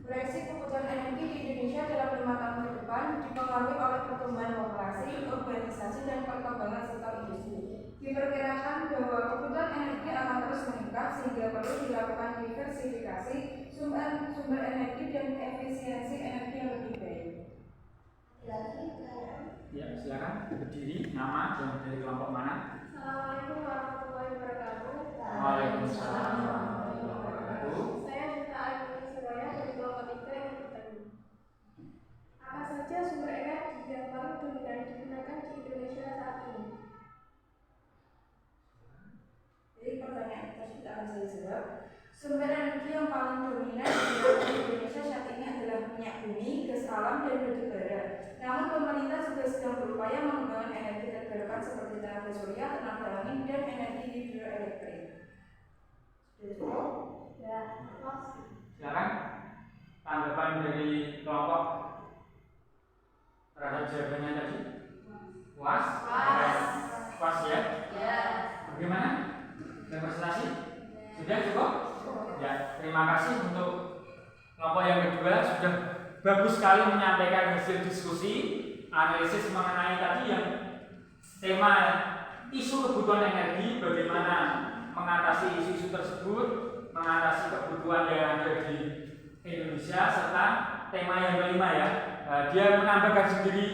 Proyeksi kebutuhan energi di Indonesia dalam 5 tahun ke depan dipengaruhi oleh pertumbuhan populasi, urbanisasi, dan perkembangan sektor industri. Diperkirakan bahwa kebutuhan energi akan terus meningkat sehingga perlu dilakukan diversifikasi sumber energi dan efisiensi energi yang lebih baik. Ya, silakan berdiri, nama dan dari kelompok mana? Assalamualaikum warahmatullahi wabarakatuh. Waalaikumsalam warahmatullahi wabarakatuh. Saya Nisa Ayu Suraya dari kelompok 3 yang bertanya. Apa saja sumber energi yang paling dominan digunakan di Indonesia saat ini? Jadi pertanyaan tersebut akan saya jawab. Sumber energi yang paling dominan digunakan di Indonesia saat ini adalah minyak bumi, gas alam, dan batu bara. Namun pemerintah juga sedang berupaya mengembangkan energi terbarukan seperti tenaga surya, tenaga angin, dan energi hidroelektrik. Sudah cukup? Ya, Silakan tanggapan dari kelompok terhadap jawabannya tadi. Puas? Puas ya? ya. Bagaimana? Representasi? Sudah cukup? Ya, terima kasih untuk kelompok yang kedua sudah bagus sekali menyampaikan hasil diskusi analisis mengenai tadi yang tema isu kebutuhan energi, bagaimana mengatasi isu-isu tersebut, mengatasi kebutuhan yang ada di Indonesia, serta tema yang kelima ya, dia menambahkan sendiri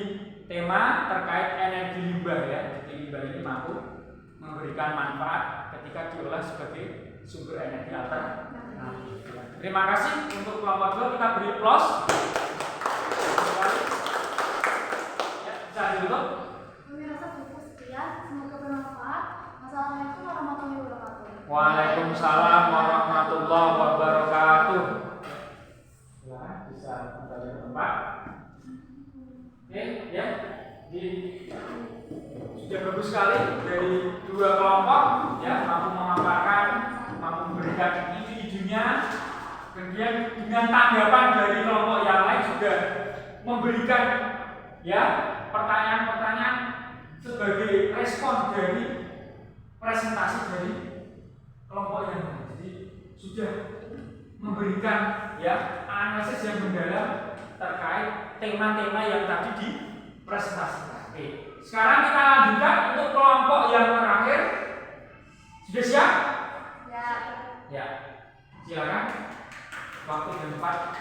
tema terkait energi limbah ya. Jadi limbah ini mampu memberikan manfaat ketika diolah sebagai sumber energi alternatif. Terima kasih untuk kelompok 2, kita beri applause. Ya, bisa ditutup. Pemirsa buku sekian, semoga bermanfaat. Wassalamualaikum warahmatullahi wabarakatuh. Waalaikumsalam warahmatullahi wabarakatuh. Silakan bisa kembali ke tempat. Oke, ya. Sudah bagus sekali dari dua kelompok ya, mampu memaparkan, mampu memberikan ide-idenya. Kemudian dengan tanggapan dari kelompok yang lain juga memberikan ya pertanyaan-pertanyaan sebagai respon dari presentasi dari kelompok yang lain. Jadi sudah memberikan ya analisis yang mendalam terkait tema-tema yang tadi dipresentasikan. Oke. Sekarang kita lanjutkan untuk kelompok yang terakhir. Sudah siap? Ya. Ya. Silakan. Waktu dan tempat.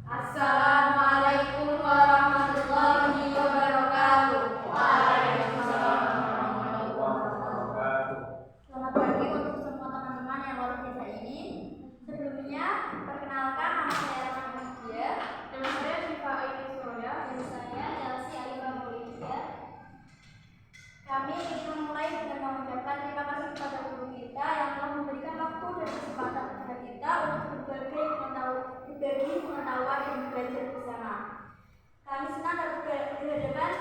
Assalamualaikum warahmatullahi wabarakatuh. Waalaikumsalam warahmatullahi wabarakatuh. Selamat pagi untuk semua teman-teman yang baru biasa ini. Sebelumnya, perkenalkan nama saya Rahma Mutia. Nama saya Syifa Aini Surya. Dan saya Chelsea Alifah Maulidia. Kami ingin memulai dengan mengucapkan terima kasih kepada guru kita yang telah memberikan waktu dan kesempatan kepada kita untuk berbagi pengetahuan dan belajar bersama. Kami senang dapat di hadapan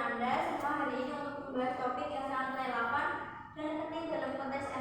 Anda semua hari ini untuk membahas topik yang sangat relevan dan penting dalam konteks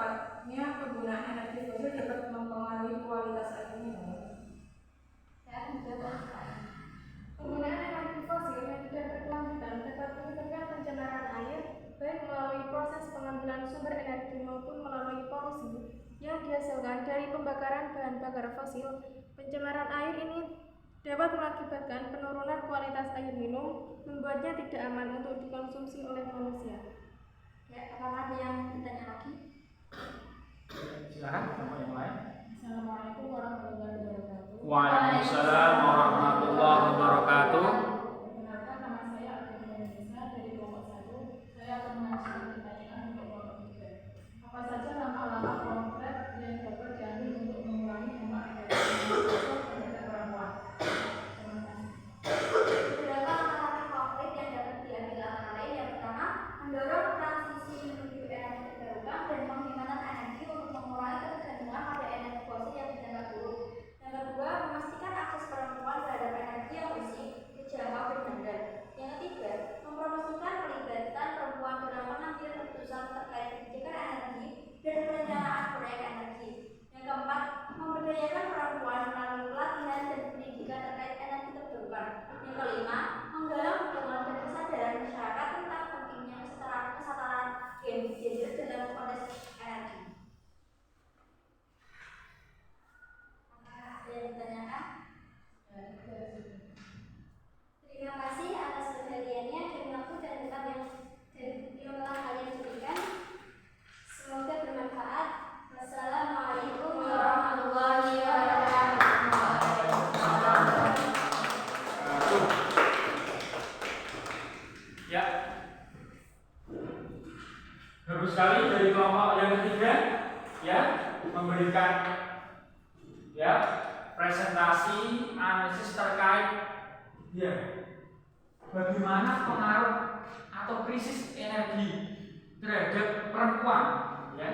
tepatnya penggunaan energi fosil dapat mempengaruhi kualitas air minum. Penggunaan energi fosil yang tidak berkelanjutan dapat menyebabkan pencemaran air, baik melalui proses pengambilan sumber energi maupun melalui polusi yang dihasilkan dari pembakaran bahan bakar fosil. Pencemaran air ini dapat mengakibatkan penurunan kualitas air minum, membuatnya tidak aman untuk dikonsumsi oleh manusia. Ya, apakah ada yang bertanya lagi? Silakan, sama yang lain. Assalamualaikum warahmatullahi wabarakatuh. Waalaikumsalam warahmatullahi wabarakatuh. Perkenalkan, nama saya Arifin Nisa dari kelompok 1. Saya akan mengajukan pertanyaan untuk kelompok 3. Apa saja langkah-langkah konkret yang dapat diambil untuk mengurangi dampak energi fosil terhadap perempuan? Terima kasih. Beberapa langkah-langkah konkret yang dapat diambil antara lain yang pertama, mendorong transisi menuju energi terbarukan dan penghematan energi untuk mengurangi ketergantungan pada energi fosil yang berdampak buruk. Yang kedua, memastikan akses perempuan terhadap energi yang bersih, terjangkau dan benar. Yang ketiga, mempromosikan pelibatan perempuan dalam pengambilan keputusan terkait kebijakan energi dan perencanaan proyek energi. Yang keempat, memberdayakan perempuan melalui pelatihan dan pendidikan terkait energi terbarukan. Yang kelima, menggalang dukungan dan kesadaran masyarakat tentang pentingnya kesetaraan gender dalam konteks energi. Apakah ada yang ditanyakan? Terima kasih atas perhatiannya dan waktu dan tempat yang telah kalian berikan. Semoga bermanfaat. Wassalamualaikum warahmatullahi wabarakatuh. Ya, bagus sekali dari kelompok yang ketiga, ya, memberikan ya presentasi analisis terkait ya bagaimana pengaruh atau krisis energi terhadap perempuan. Ya,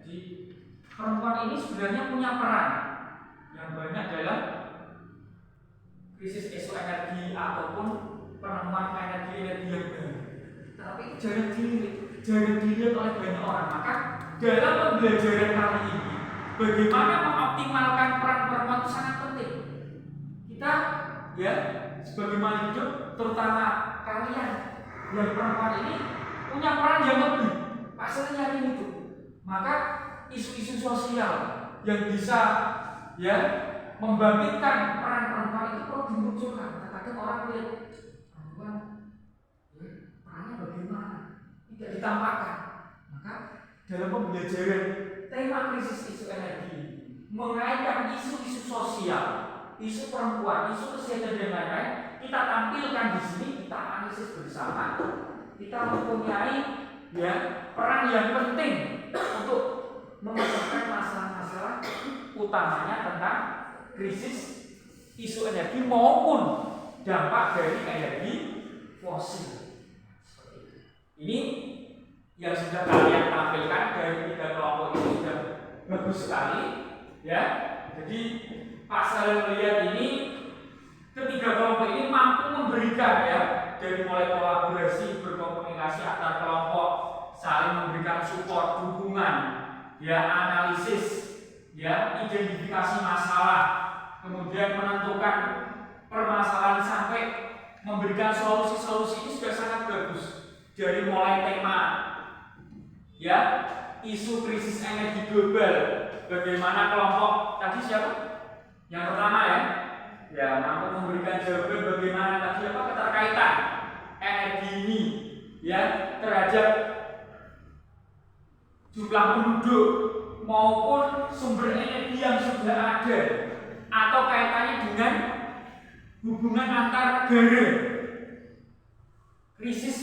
di perempuan ini sebenarnya punya peran yang banyak dalam krisis isu energi ataupun penemuan energi yang baru. Tapi jarang dilihat oleh banyak orang. Maka dalam pembelajaran kali ini, bagaimana mengoptimalkan peran perempuan itu sangat penting. Kita ya sebagai makhluk hidup, terutama kalian yang perempuan ini punya peran yang lebih. Pasalnya yakin itu. Maka isu-isu sosial yang bisa ya membangkitkan peran perempuan itu perlu dimunculkan. Terkadang orang lihat perempuan ya, perannya bagaimana, tidak ditampakkan. Maka dalam pembelajaran tema krisis isu energi mengaitkan isu-isu sosial, isu perempuan, isu kesehatan dan lain-lain, kita tampilkan di sini, kita analisis bersama. Kita mempunyai ya peran yang penting untuk memecahkan masalah-masalah utamanya tentang krisis isu energi maupun dampak dari energi fosil. Ini yang sudah kalian tampilkan dari 3 kelompok ini sudah bagus sekali, ya. Jadi Pak Salim melihat ini ketiga kelompok ini mampu memberikan ya dari mulai kolaborasi berkomunikasi antar kelompok, saling memberikan support, dukungan, ya analisis, ya identifikasi masalah, kemudian menentukan permasalahan sampai memberikan solusi-solusi ini sudah sangat bagus. Dari mulai tema ya isu krisis energi global, bagaimana kelompok tadi siapa? Yang pertama ya mampu memberikan jawaban bagaimana tadi apa keterkaitan energi ini ya terhadap jumlah penduduk maupun sumber energi yang sudah ada atau kaitannya dengan hubungan antar negara, krisis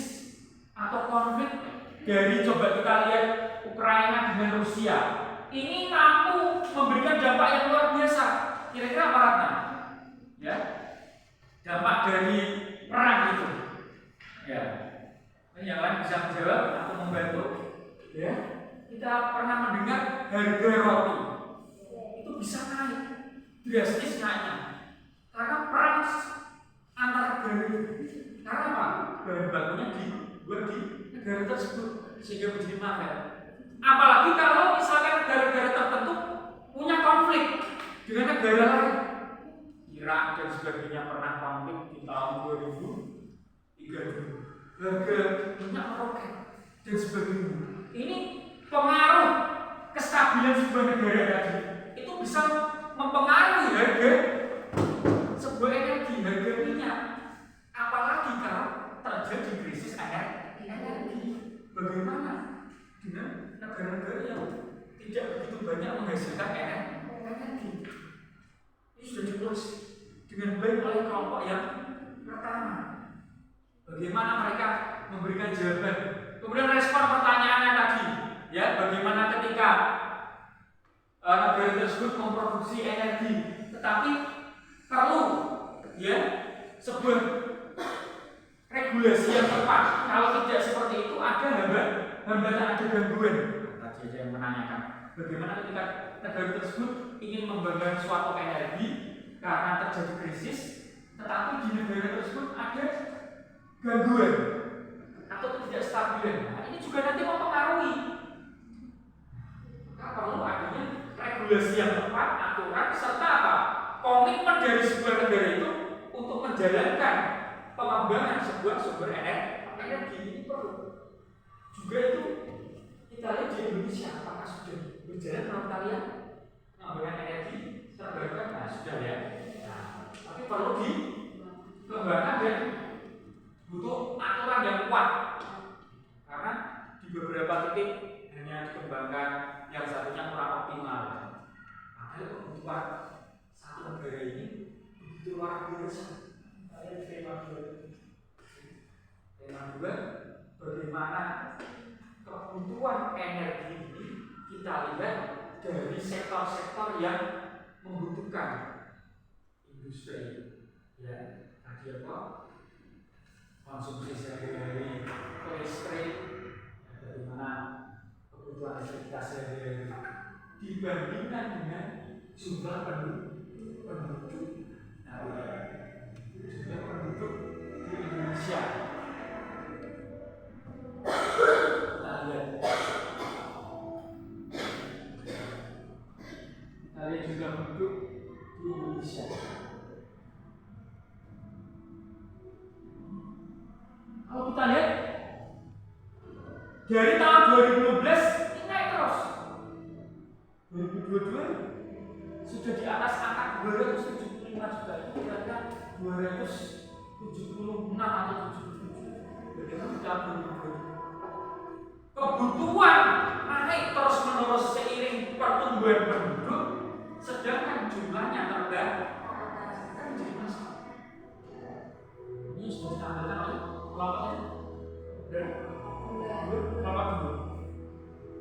atau konflik dari coba kita lihat Ukraina dengan Rusia ini mampu memberikan dampak yang luar biasa. Kira-kira apa Ratna? Ya, dampak dari perang itu. Ya, dan yang lain bisa menjawab atau membantu. Ya, kita pernah mendengar harga roti itu bisa naik drastis naiknya karena perang antar negara. Karena apa? Bahan bakunya dibuat di negara tersebut sehingga menjadi mahal. Apalagi kalau misalkan negara-negara tertentu punya konflik dengan negara lain. Irak dan sebagainya pernah konflik di tahun 2003. Harga minyak meroket dan sebagainya. Ini pengaruh kestabilan sebuah negara tadi itu bisa mempengaruhi harga sebuah energi, harga minyak. Apalagi kalau terjadi krisis energi. Bagaimana dengan negara-negara yang tidak begitu banyak menghasilkan energi? Ini sudah diulas dengan baik oleh kelompok yang pertama. Bagaimana mereka memberikan jawaban. Kemudian respon pertanyaannya tadi, ya, bagaimana ketika negara tersebut memproduksi energi, tetapi perlu, ya, sebuah regulasi yang tepat. Kalau tidak seperti itu ada hambatan, ada gangguan. Tadi ada yang menanyakan, bagaimana ketika negara tersebut ingin mengembangkan suatu energi karena terjadi krisis, tetapi di negara tersebut ada gangguan atau ketidakstabilan. Nah, ini juga nanti mempengaruhi. Maka perlu adanya regulasi yang tepat, aturan, serta apa? Komitmen dari sebuah negara itu untuk menjalankan pengembangan sebuah sumber energi. Ini perlu. Juga itu kita lihat di Indonesia, apakah sudah berjalan menurut kalian pengembangan energi terbarukan? Nah, sudah ya. Nah, tapi perlu dikembangkan dan butuh aturan yang kuat, karena di beberapa titik hanya dikembangkan, yang satunya kurang optimal. Padahal kebutuhan satu negara ini begitu luar biasa. Tema 2, bagaimana kebutuhan energi ini kita lihat dari sektor-sektor yang membutuhkan industri, ya, tadi apa? Konsumsi sehari-hari, listrik, bagaimana kebutuhan listrik kita sehari-hari dibandingkan dengan jumlah penduduk. Nah, jumlah penduduk di Indonesia. Kita lihat jumlah penduduk di Indonesia. Kalau kita lihat dari tahun 2012 ini naik terus. 2022 sudah di atas angka 275 juta, itu kira-kira 276 atau 77. Bagaimana kita kebutuhan naik terus menerus seiring pertumbuhan penduduk, sedangkan jumlahnya terbatas, kan jadi masalah. Ini sudah ditampilkan oleh kelompoknya dan kelompok penduduk.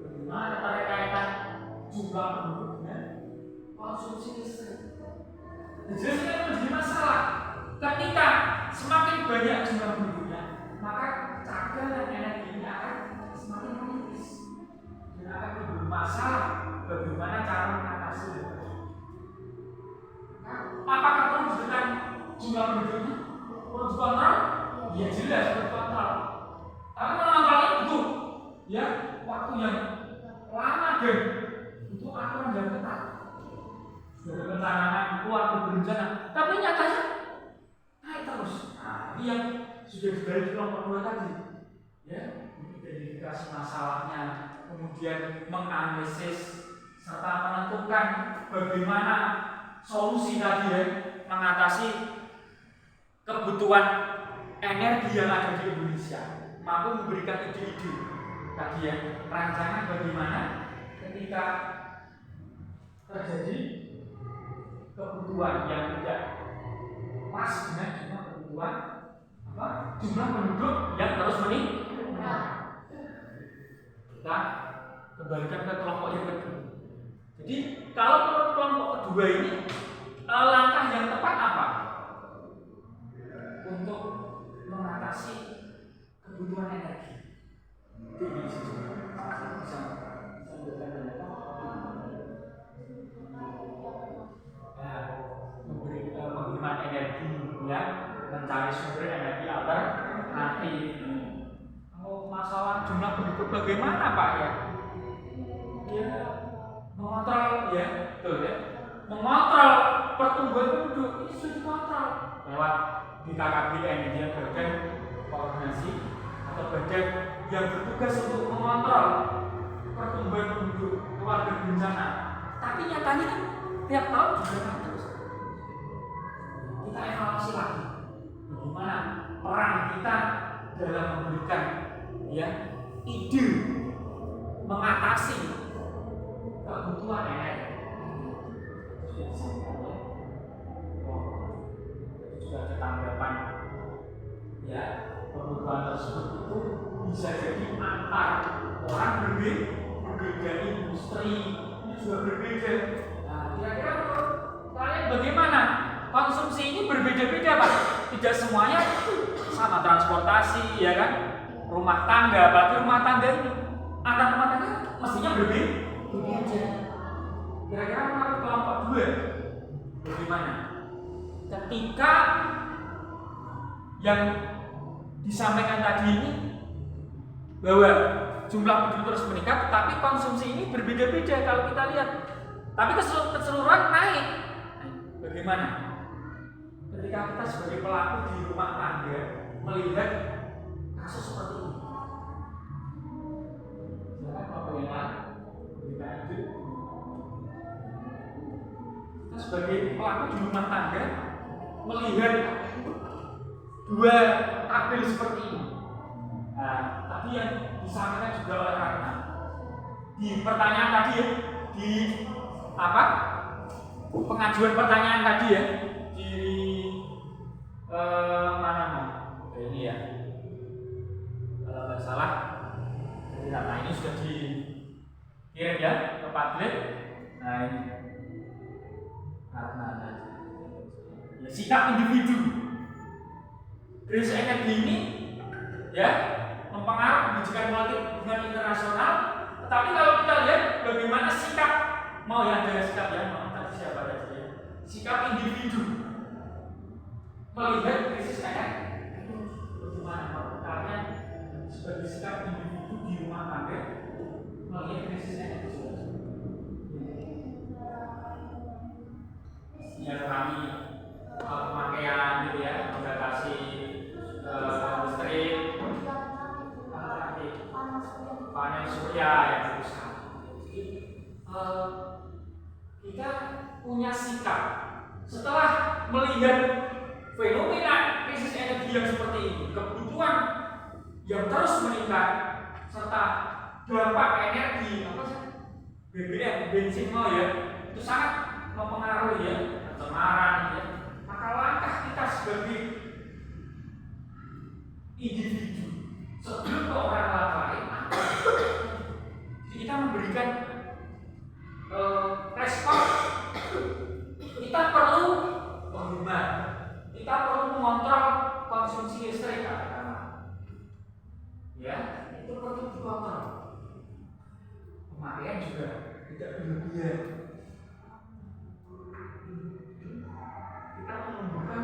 Bagaimana kaitan jumlah penduduk dengan konsumsi listrik? Jadi ini menjadi masalah. Ketika semakin banyak jumlah penduduknya, maka cadangan energi ini akan semakin menipis dan akan timbul masalah bagaimana cara mengatasi itu. Apakah perlu ditekan jumlah penduduknya? Perlu dikontrol? Ya jelas perlu kontrol. Tapi mengontrolnya butuh, ya, waktu yang lama dan butuh aturan yang ketat. Sudah ada penanganan kuat berencana, tapi nyatanya naik terus. Nah, ini yang sudah dibalik di kelompok 2 tadi, ya, identifikasi masalahnya, kemudian menganalisis serta menentukan bagaimana solusi tadi, ya, mengatasi kebutuhan energi yang ada di Indonesia, mampu memberikan ide-ide tadi, ya, rancangan bagaimana ketika terjadi kebutuhan yang tidak pas dengan jumlah kebutuhan jumlah penduduk yang terus meningkat. Kita kembalikan ke kelompok yang kedua. Jadi kalau menurut kelompok kedua ini langkah yang tepat apa untuk mengatasi kebutuhan energi? Ini bisa memberi pengiriman energi, ya, mencari sumber energi alternatif. Kalau masalah jumlah penduduk bagaimana, Pak, ya? mengontrol ya, betul ya, mengontrol pertumbuhan penduduk ini sudah dikontrol lewat BKKBN ya, badan koordinasi atau badan yang bertugas untuk mengontrol pertumbuhan penduduk keluarga berencana. Tapi nyatanya kan tiap tahun juga kan terus kita evaluasi lagi bagaimana peran kita dalam memberikan ya ide mengatasi kebutuhan energi. Juga ada tanggapan ya kebutuhan tersebut itu bisa jadi antar orang berbeda industri ini juga berbeda. Nah, kira-kira kalian bagaimana? Konsumsi ini berbeda-beda Pak. Tidak semuanya sama, transportasi ya kan, rumah tangga, apalagi rumah tangga ini antar rumah tangga mestinya berbeda. Kira-kira menurut kelompok 2 bagaimana? Ketika yang disampaikan tadi ini bahwa jumlah penduduk terus meningkat, tapi konsumsi ini berbeda-beda kalau kita lihat. Tapi keseluruhan naik. Bagaimana? Ketika kita sebagai pelaku di rumah tangga melihat kasus seperti ini. Silakan kelompok yang lain. Kita sebagai pelaku di rumah tangga melihat dua tabel seperti ini. Nah, tadi yang disampaikan juga oleh Ratna di pertanyaan tadi ya, di apa? Pengajuan pertanyaan tadi ya, di mana? Ini ya, kalau nggak salah, Ratna ini sudah dikirim ya ke Padlet. Nah ini Ratna ya, sikap individu. Krisis energi ini ya mempengaruhi kebijakan politik hubungan internasional. Tetapi kalau kita lihat bagaimana sikap mau yang ada sikap ya, mau tadi siapa tadi ya, sikap individu melihat krisis energi. Bagaimana kalian sebagai sikap individu di rumah tangga melihat krisis energi? Ya kami pemakaian gitu ya, membatasi listrik, panel surya yang bagus sekali. Kita punya sikap setelah melihat fenomena krisis energi yang seperti ini, kebutuhan yang terus meningkat serta dampak energi apa sih BBM, bensin mau ya, itu sangat mempengaruhi ya pencemaran ya. Maka langkah kita sebagai individu sebelum ke orang lain, kita memberikan respon. Kita perlu menghemat, kita perlu mengontrol konsumsi listrik ya, itu perlu dikontrol. Pemakaian juga tidak berlebihan. Kita menunjukkan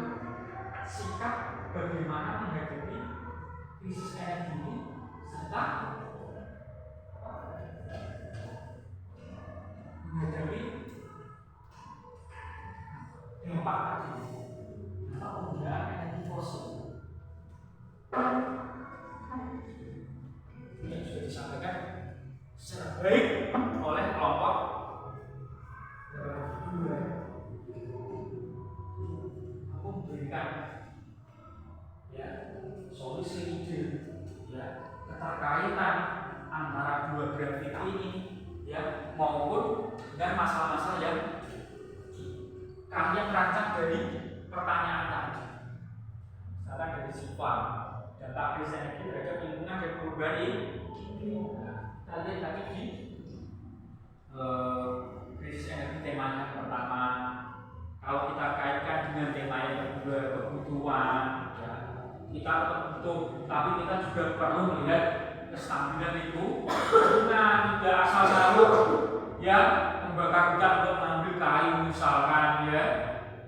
sikap bagaimana menghadapi krisis energi ini serta menghadapi dampak tadi dampak penggunaan energi fosil. Ini sudah disampaikan secara baik oleh kelompok 2. Aku memberikan ya solusi ide ya keterkaitan antara dua grafik ini ya maupun dengan masalah-masalah yang kalian rancang dari pertanyaan tadi. Misalkan dari sifat dampak krisis energi terhadap lingkungan dan perubahan iklim. Kita lihat tadi di krisis energi temanya pertama. Kalau kita kaitkan dengan tema yang kedua kebutuhan, ya, kita tetap butuh, tapi kita juga perlu melihat kestabilan itu. Karena tidak asal taruh, ya, membakar hutan untuk mengambil kayu misalkan, ya,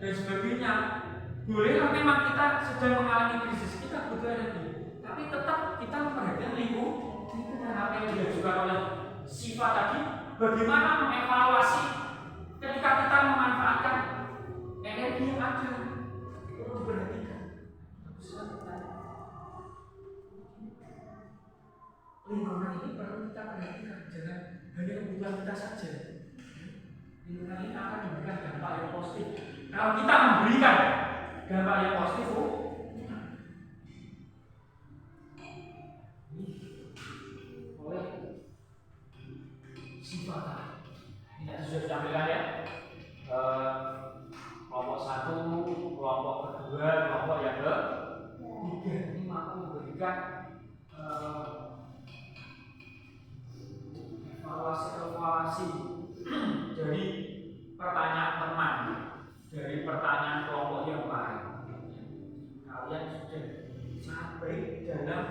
dan sebagainya. Bolehlah memang kita sedang mengalami krisis, kita butuh energi, tapi tetap kita memperhatikan lingkungan apa yang diajukan oleh sifat tadi bagaimana mengevaluasi ketika kita memanfaatkan energi yang ada. Perlu diperhatikan. Lingkungan ini perlu kita perhatikan, jangan hanya kebutuhan kita saja. Lingkungan ini akan memberikan dampak yang positif. Kalau kita memberikan dampak yang positif, oleh sifat ini sudah ditampilkan ya. Kelompok 1, kelompok kedua, kelompok yang ketiga ini mampu memberikan evaluasi dari pertanyaan teman, dari pertanyaan kelompok yang lain. Kalian sudah sampai dalam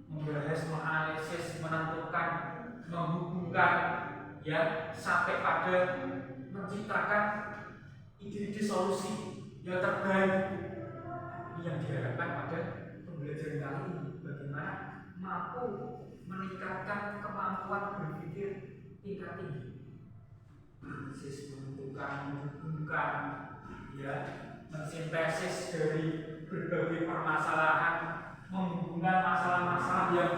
membahas, menganalisis, menentukan, menghubungkan, ya, sampai pada menciptakan ide-ide solusi yang terbaik. Ini yang diharapkan pada pembelajaran kali ini, bagaimana mampu meningkatkan kemampuan berpikir tingkat tinggi, analisis, menentukan, menghubungkan, ya, mensintesis dari berbagai permasalahan, menghubungkan masalah-masalah yang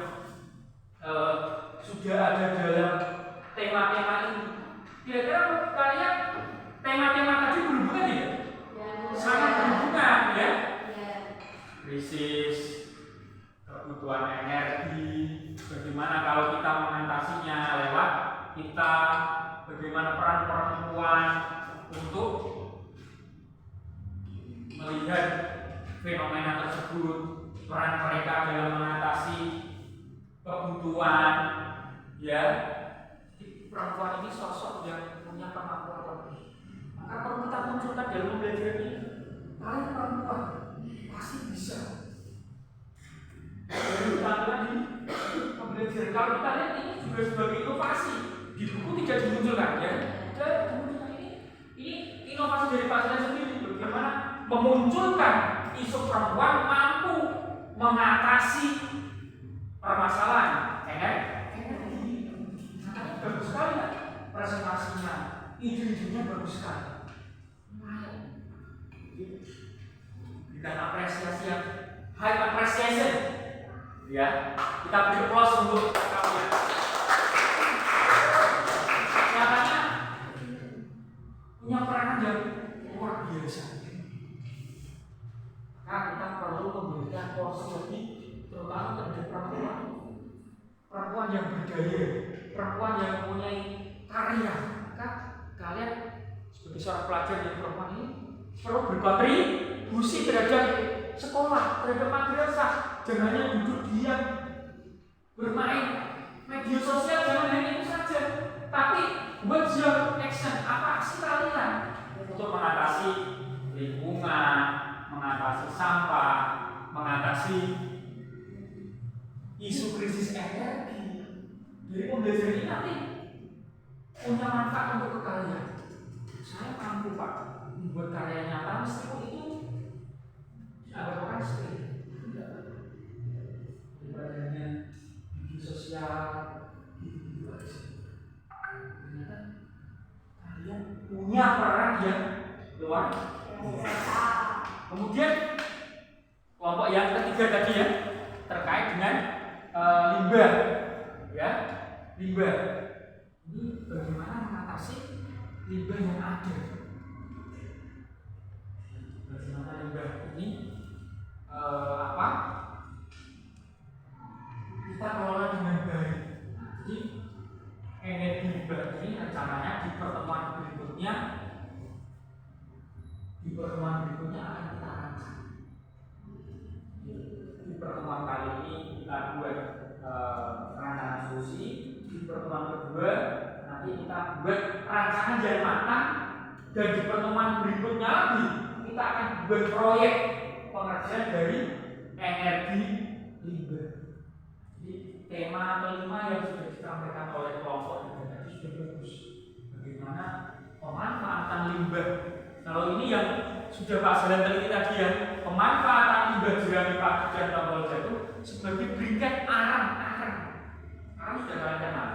sudah ada dalam tema-tema ini. Kira-kira kalian tema-tema tadi berhubungan ya? Sangat berhubungan ya? Krisis, kebutuhan energi, bagaimana kalau kita mengatasinya lewat kita, bagaimana peran perempuan untuk melihat fenomena tersebut, peran mereka dalam mengatasi kebutuhan, ya. Perempuan ini sosok yang punya kemampuan lebih, maka perlu kita munculkan dalam pembelajaran ini. Kalian perempuan pasti bisa. Dari tampilan ini pembelajaran, kalau kita lihat ini juga sebagai inovasi, di buku tidak dimunculkan ya. Dan kemudian ini inovasi dari Pak Sila sendiri, bagaimana memunculkan isu perempuan mampu mengatasi permasalahan energi. Makanya bagus sekali ya presentasinya, ide-idenya bagus sekali. Kita apresiasi yang high appreciation, ya. Kita beri applause untuk kalian. Nyatanya punya peranan yang luar biasa. Nah, kita perlu memberikan porsi lebih, terutama terhadap perempuan. Perempuan yang berdaya, perempuan yang mempunyai karya. Maka kalian sebagai seorang pelajar yang perempuan ini perlu berkontribusi terhadap sekolah, terhadap madrasah. Jangan hanya duduk diam, bermain media sosial, jangan hanya itu saja. Tapi what's your action? Apa aksi kalian untuk mengatasi lingkungan, mengatasi sampah, mengatasi isu krisis energi? Jadi pembelajaran ini nanti punya manfaat untuk kalian. Saya mampu Pak membuat karya nyata meskipun itu dianggap seperti ibadahnya media sosial gitu aja. Ternyata kalian punya peran yang luar biasa. Kemudian kelompok yang ketiga tadi ya, terkait dengan limbah, ya, limbah. Ini bagaimana mengatasi limbah yang ada? Bagaimana limbah ini apa? Kita kelola dengan baik. Jadi energi limbah ini rencananya di pertemuan berikutnya akan kita rancang. Di pertemuan kali ini kita buat rancangan solusi. Di pertemuan kedua nanti kita buat rancangan yang matang, dan di pertemuan berikutnya lagi kita akan buat proyek pengerjaan dari energi limbah. Jadi tema kelima yang sudah disampaikan oleh kelompok ini tadi sudah bagus. Bagaimana pemanfaatan limbah. Kalau ini yang sudah Pak Jalan teliti tadi ya, pemanfaatan limbah jerami padi dan tombol jatuh sebagai berikat arang sudah kalian kenal.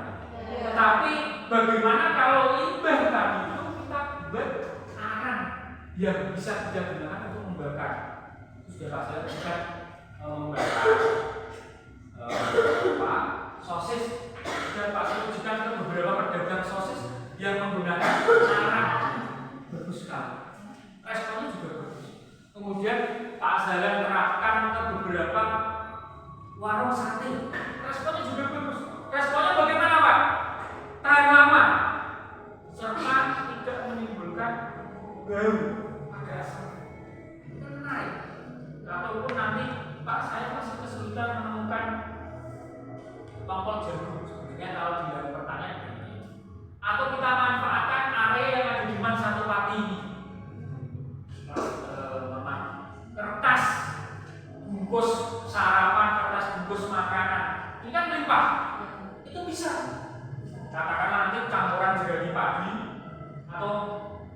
Tetapi bagaimana kalau limbah tadi itu kita buat arang yang bisa kita gunakan untuk membakar. Sudah saya juga membakar sosis, dan Pak saya ujikan ke beberapa pedagang sosis yang menggunakan arang, bagus sekali, responnya juga bagus. Kemudian Pak Zalan terapkan ke beberapa warung sate, responnya juga bagus. Responnya bagaimana Pak? Tahan lama serta tidak menimbulkan bau pada asam. Itu menarik. Ataupun nanti Pak saya masih kesulitan menemukan tongkol jagung sebenarnya kalau di dalam pertanyaan ini. Atau kita manfaatkan area yang ada di Man Satu Pati ini. Kertas bungkus sarapan, kertas bungkus makanan, ini kan melimpah. Itu bisa. Katakanlah nanti campuran jerami padi atau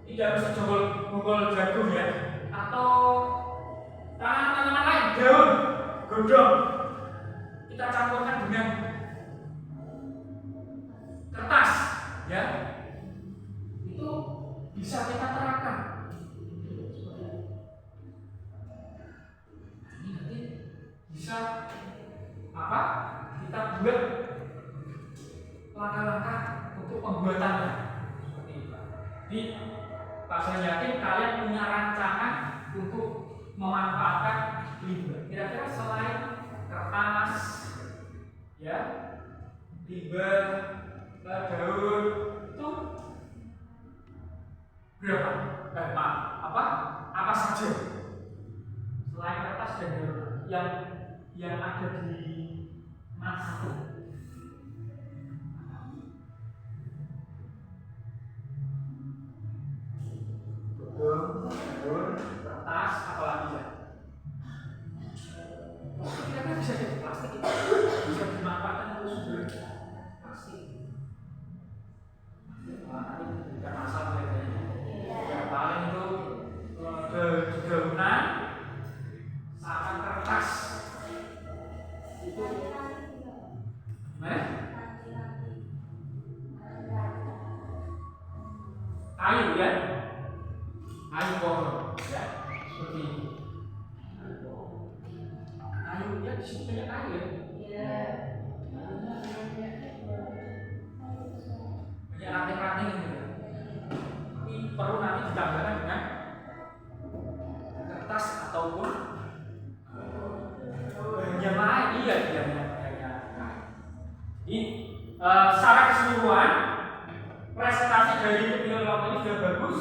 tidak bisa jogol jagung ya, atau tanaman-tanaman lain, daun, godong, kita campurkan dengan kertas, ya, itu bisa kita terapkan. Ini nanti bisa apa? Kita buat langkah-langkah untuk pembuatannya seperti itu. Jadi Pak saya yakin kalian punya rancangan untuk memanfaatkan limbah. Kira-kira selain kertas, ya, limbah, daun itu berapa? Apa saja selain kertas dan daun yang ada di masa itu? Daun, kertas, apalagi ya? Kira-kira bisa jadi plastik itu bisa dimanfaatkan untuk sumber plastik. Nanti tidak masalah kayaknya. Yang paling itu dedaunan sama kertas. Itu kayu ya, kayu pohon ya, seperti ini. Kayu ya, di sini banyak kayu ya. Iya. Banyak ranting-ranting gitu. Tapi perlu nanti ditambahkan dengan kertas ataupun yang lain. Iya, Jadi secara keseluruhan presentasi dari Biolog ini sudah bagus,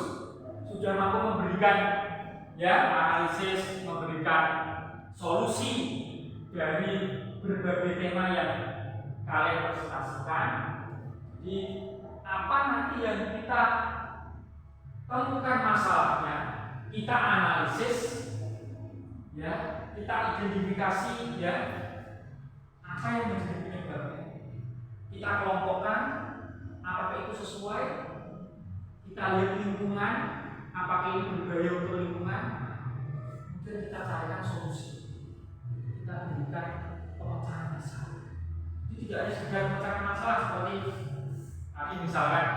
sudah mampu memberikan ya analisis, memberikan solusi dari berbagai tema yang kalian presentasikan. Jadi apa nanti yang kita temukan masalahnya, kita analisis, ya, kita identifikasi ya apa yang menjadi penyebabnya, kita kelompokkan apakah itu sesuai, kita lihat lingkungan apakah ini berbahaya untuk lingkungan, kemudian kita carikan solusi, kita berikan pemecahan masalah. Jadi tidak hanya sekedar pemecahan masalah seperti tadi misalkan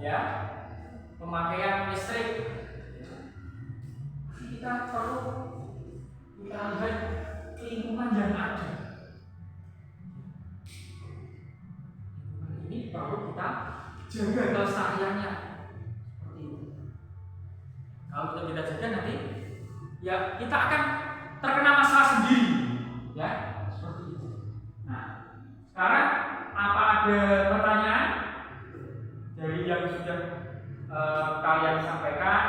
ya pemakaian listrik, kita perlu kita lihat lingkungan yang ada. Ini perlu kita jaga kelestariannya seperti itu. Kalau kita tidak jaga nanti ya kita akan terkena masalah sendiri ya seperti itu. Nah sekarang apa ada pertanyaan dari yang sudah kalian sampaikan,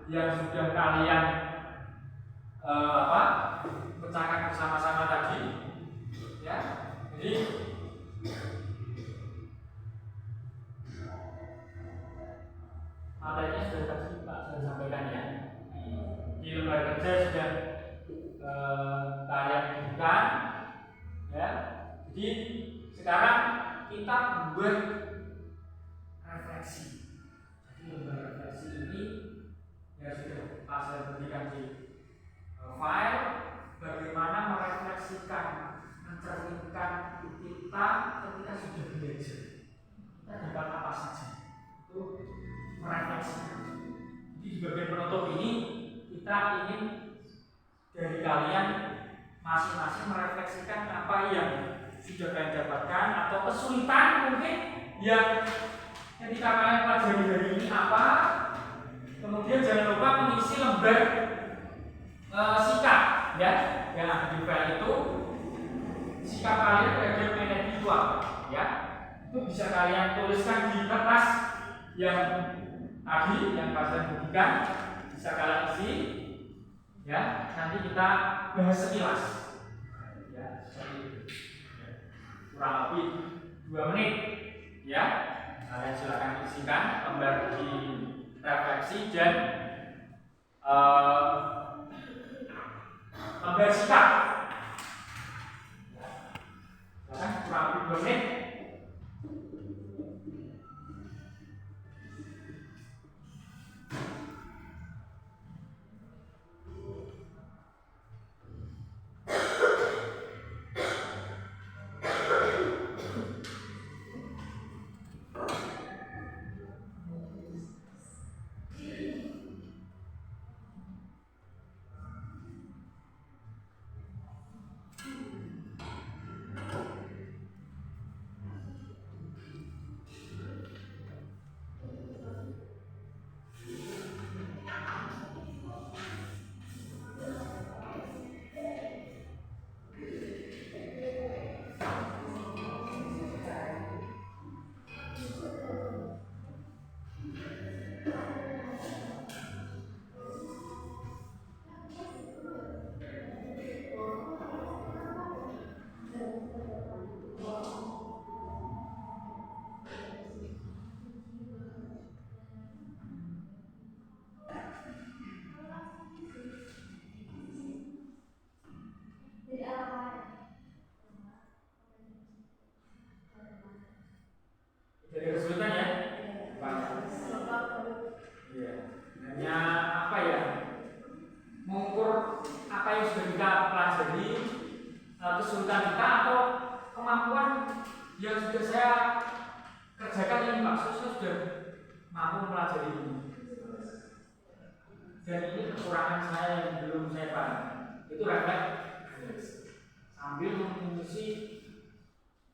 yang sudah kalian pecahkan bersama-sama tadi ya? Jadi materinya sudah tadi Pak sudah sampaikan ya. Di lembaga kerja sudah kalian tunjukkan ya. Jadi sekarang kita buat refleksi. Jadi lembaga refleksi ini ya sudah Pak saya berikan di file bagaimana merefleksikan, mencerminkan kita ketika sudah belajar. Kita merefleksikan apa yang sudah kalian dapatkan atau kesulitan mungkin yang ketika kalian pelajari hari ini apa. Kemudian jangan lupa mengisi lembar sikap ya yang ada di file itu. Sikap kalian terhadap energi itu apa ya, itu bisa kalian tuliskan di kertas yang tadi yang kalian buktikan, bisa kalian isi ya. Nanti kita bahas sekilas ya, seperti itu kurang lebih 2 menit ya. Kalian silakan isikan lembar di refleksi dan lembar sikap. Kurang lebih 2 menit. Jadi kesulitan ya? Iya. Hanya apa ya? Mengukur apa yang sudah kita pelajari, kesulitan kita atau kemampuan yang sudah saya kerjakan ini Pak. Saya sudah mampu mempelajari ini. Dan ini kekurangan saya yang belum saya paham. Itu refleks sambil mengisi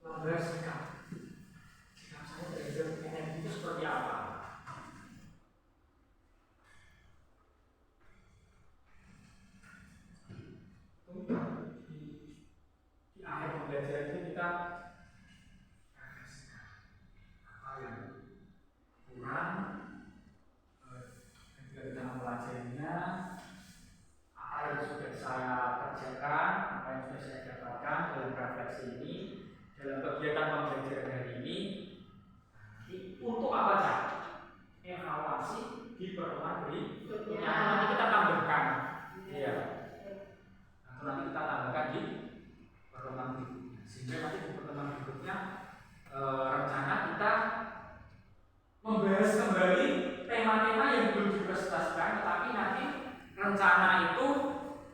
lembar sikap. Saya terhadap energi itu seperti apa? Di akhir pembelajaran itu kita refleksikan apa yang kurang ketika kita mempelajarinya, apa yang sudah saya kerjakan, apa yang sudah saya dapatkan dalam refleksi ini, dalam kegiatan pembelajaran hari ini. Untuk apa saja? Evaluasi di pertemuan berikutnya. Nanti kita tambahkan, ya. Nanti kita tambahkan di pertemuan berikutnya. Sehingga nanti di pertemuan berikutnya rencana kita membahas kembali tema-tema yang belum dipresentasikan, tetapi nanti rencana itu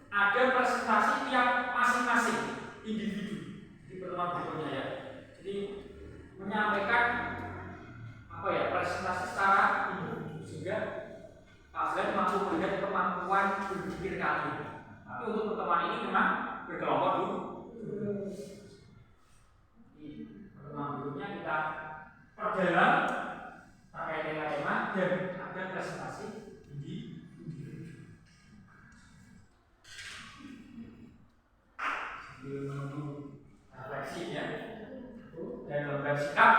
ada presentasi tiap masing-masing individu di pertemuan berikutnya ya. Jadi menyampaikan apa ya, presentasi secara individu sehingga kalian mampu melihat kemampuan berpikir kalian. Tapi untuk pertemuan ini memang berkelompok dulu. Di pertemuan berikutnya kita perdalam terkait dengan tema dan ada presentasi individu. Sambil menunggu refleksi ya, dan lembar sikap.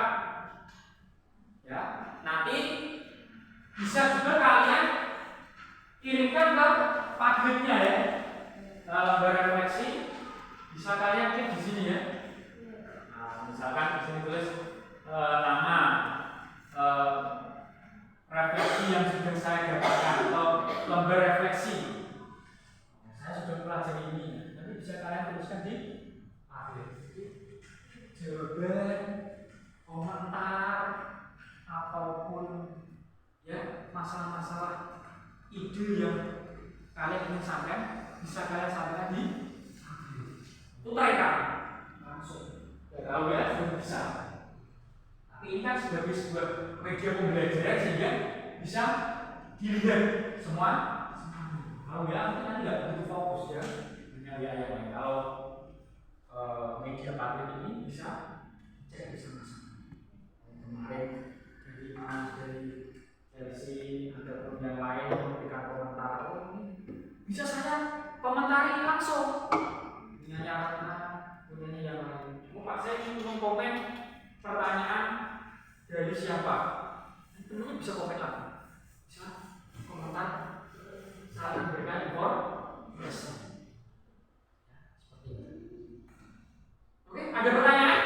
Ya, nanti bisa juga kalian kirimkan ke pagetnya ya. Lembar refleksi bisa kalian klik di sini ya. Nah, misalkan di sini tulis nama refleksi yang sudah saya dapatkan atau lembar refleksi. Saya sudah pelajari ini. Nanti bisa kalian tuliskan di paget. Jawaban, komentar, ataupun ya masalah-masalah ide yang kalian ingin sampaikan bisa kalian sampaikan di utarakan langsung. Kalau ya sudah bisa. Tapi ini kan sebagai sebuah media pembelajaran sehingga bisa dilihat semua. Kalau ya mungkin nanti nggak begitu fokus ya dengan yang lain. Kalau media publik ini bisa cek bersama-sama. Kemarin dari si ada grup yang lain memberikan komentar, bisa saya komentari langsung. Punya yang lain. Pak, saya ingin mengkomen pertanyaan dari siapa? Tentunya bisa komen lagi. Bisa komentar, saling memberikan informasi. Seperti itu. Oke, ada pertanyaan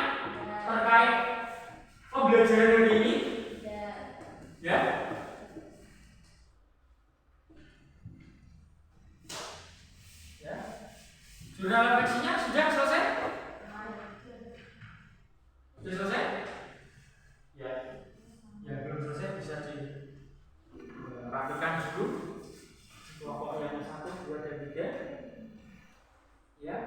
terkait pembelajaran hari ini? Ya. Ya. Jurnal refleksinya sudah selesai? Sudah selesai? Ya. Yang belum selesai bisa dirapikan dulu. Kelompok yang 1, 2, dan 3. Ya.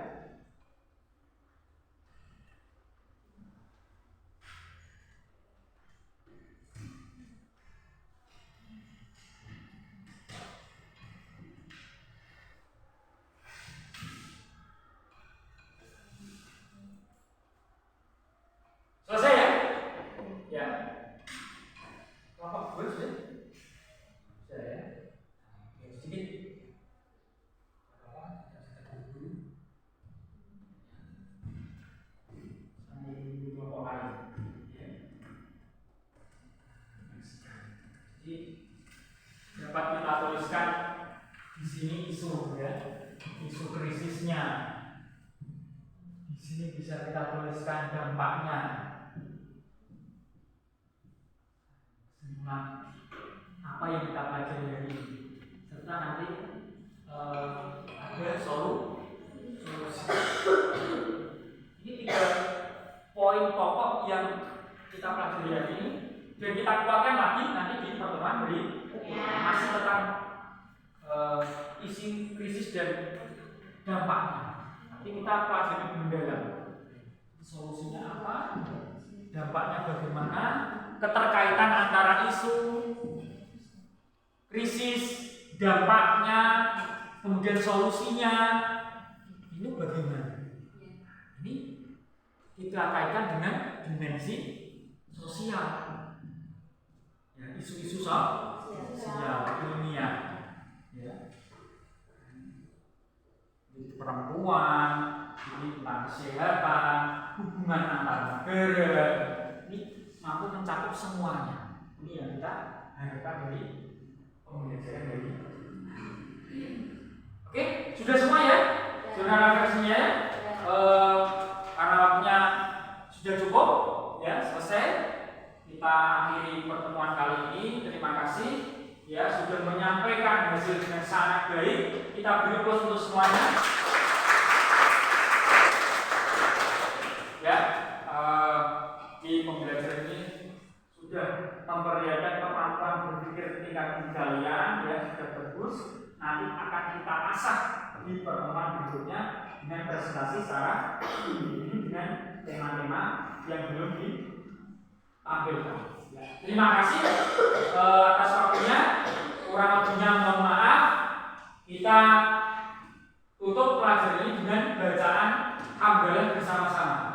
Selesai ya? Ya. Kelompok 2 sudah? Sudah ya? Ya, sedikit. Sambil dulu kelompok lain. Ya. Jadi dapat kita tuliskan di sini isu ya, isu krisisnya. Di sini bisa kita tuliskan dampaknya. Apa yang kita pelajari hari ini, serta nanti ada solusi. Ini 3 poin pokok yang kita pelajari hari ini dan kita kuatkan lagi nanti di pertemuan berikutnya masih tentang isi krisis dan dampaknya. Nanti kita pelajari mendalam solusinya apa, dampaknya bagaimana, keterkaitan antara isu krisis, dampaknya, kemudian solusinya. Ini bagaimana? Ini kita kaitkan dengan dimensi sosial. Ya, isu-isu sosial, ilmiah. Ya. Perempuan, ini tentang kesehatan, hubungan antar negara. Ini mampu mencakup semuanya. Ini yang kita harapkan dari pembelajaran dari ini. Oke, sudah semua ya? Jurnal refleksinya ya? Karena waktunya sudah cukup, ya selesai. Kita akhiri pertemuan kali ini. Terima kasih ya sudah menyampaikan hasil dengan sangat baik. Kita beri plus untuk semuanya. Ya, di pembelajaran ini sudah memperlihatkan kemampuan berpikir tingkat kalian, ya sudah bagus. Nanti akan kita asah di pertemuan berikutnya dengan presentasi secara individu dengan tema-tema yang belum ditampilkan. Ya. Terima kasih atas waktunya. Kurang lebihnya mohon maaf. Kita tutup pelajaran ini dengan bacaan hamdalah bersama-sama.